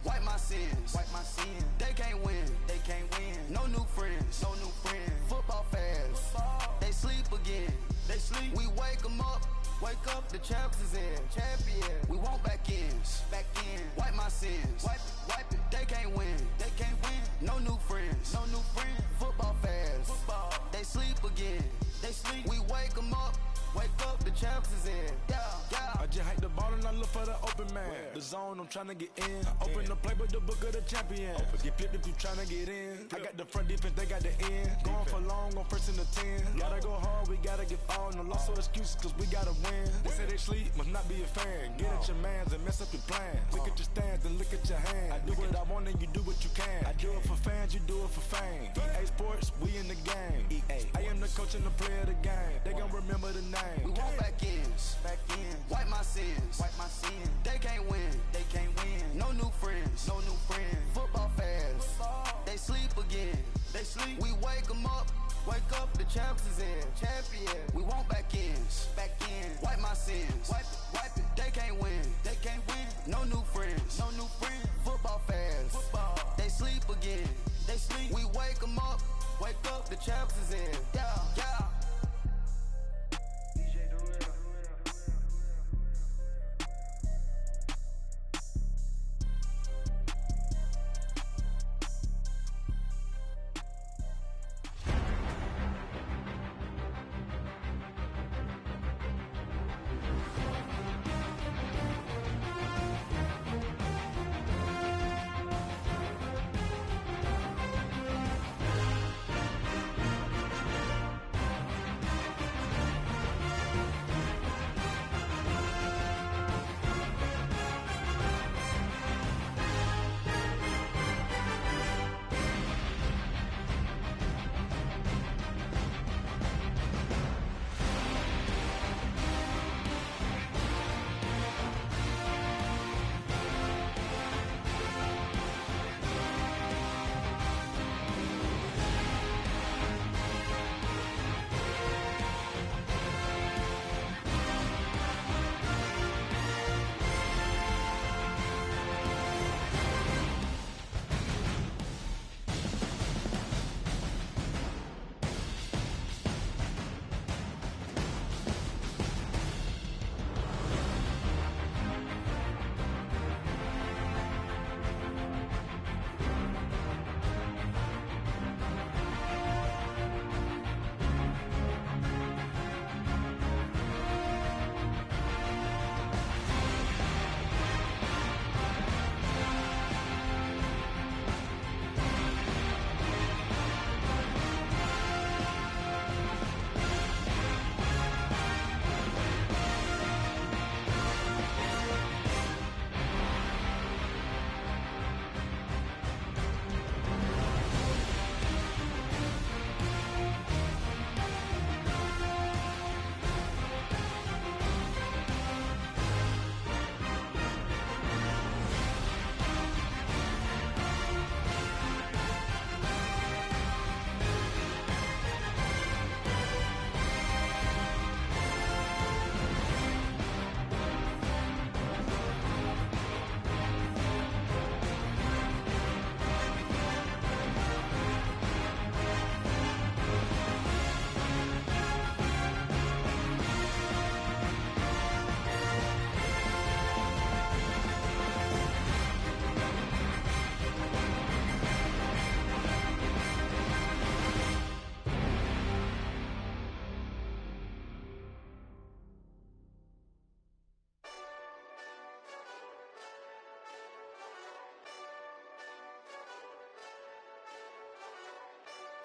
wipe my sins, They can't win, No new friends, Football fans, they sleep again, We wake them up, the champs is in, We want back ends, wipe my sins, wipe it, They can't win, No new friends, Football fans, they sleep again, We wake them up, the champs is in, yeah. I just hike the ball and I look for the open man. The zone, I'm tryna get in. Open the playbook, the book of the champion. Get flipped if you tryna get in. I got the front defense, they got the end. Going for long, on 1st and the 10. Gotta go hard, we gotta get all. No loss or excuses, cause we gotta win. They say they sleep, must not be a fan. Get at your mans and mess up your plans. Look at your stands and look at your hands. I do what I want and you do what you can. I do it for fans, you do it for fame. EA Sports, we in the game. I am the coach and the player of the game. They gon' remember the name. We want back ends, wipe my sins, They can't win, No new friends, Football fans, they sleep again, We wake them up, the champs is in, We want back ends, wipe my sins, wipe it, They can't win, No new friends, Football fans, they sleep again, We wake them up, the champs is in, yeah.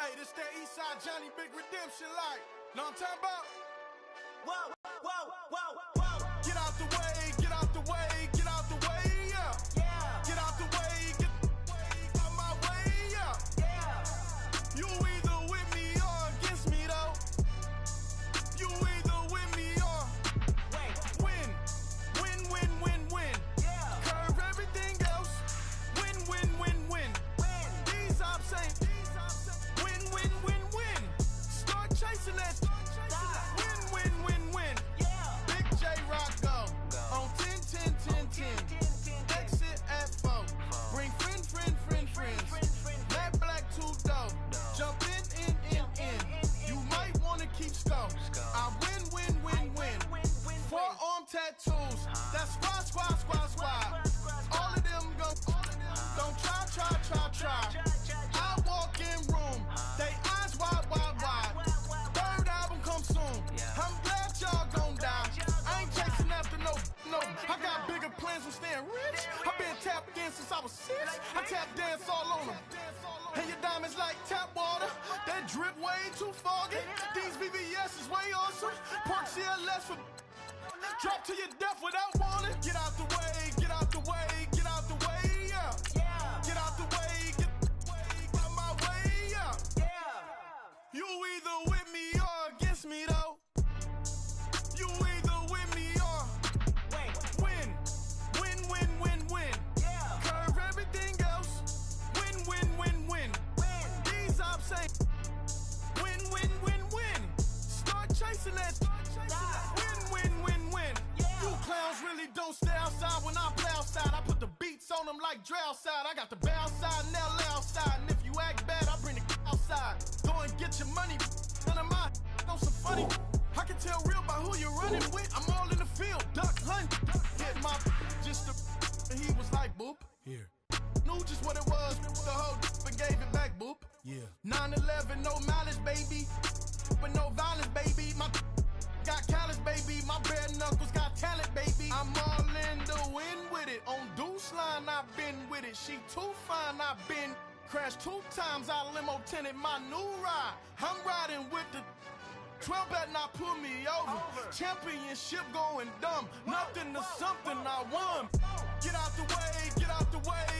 Hey, this that Eastside Johnny Big Redemption like. Know what I'm talking about? Whoa, whoa, whoa, whoa. Get out the way, get out the way, get out the way, yeah. Yeah. Get out the way, get out my way, yeah. Yeah. You either with me or against me, though. You either with me or win. Win, win, win, win. Yeah. Curve everything else. Win, win, win, win. These ops ain't. Win, win, win, win. Start chasing that. Win, win, win, win. Yeah. Big J Rock go. On 10, 10, 10, 10. Exit at 4. Bring friends. Matt Black 2 dope. Jump in. You might wanna keep scope. I win. Forearm tattoos. That's squad. All of them go. Don't try. I walk in room. They eyes wide. Third album come soon. I'm glad y'all gon' die. I ain't chasing after no. I got bigger plans from staying rich. I've been tapped in since I was 6. I tap dance all on them. And your diamonds like tap water. That drip way too foggy. These VVS is way awesome. Park CLS for drop to your death without warning. Get out the way, get out the way, get out the way, yeah. Get out the way, get out my way, yeah. You either with me or against me, though. You either with me or win. Win. Curve everything else. Win. These ops ain't. Win. Start chasing that. Win. You clowns really don't stay outside when I play outside. I put the beats on them like Dre outside. I got the bow side and LA outside. And if you act bad, I bring the outside. Go and get your money. None of my on some funny. I can tell real by who you're running with. I'm all in the field. Duck hunt. Hit my just and he was like boop. Here. Knew just what it was. The whole and gave it back boop. Yeah. 9/11, no malice, baby. But no violence, baby. My got callous, baby. My bare knuckles got talent, baby. I'm all in the wind with it. On Deuce line, I've been with it. She too fine, I've been crashed 2 times. I limo tinted my new ride. I'm riding with the 12 better not pull me over. Championship going dumb. Nothing to something I won. Get out the way, get out the way.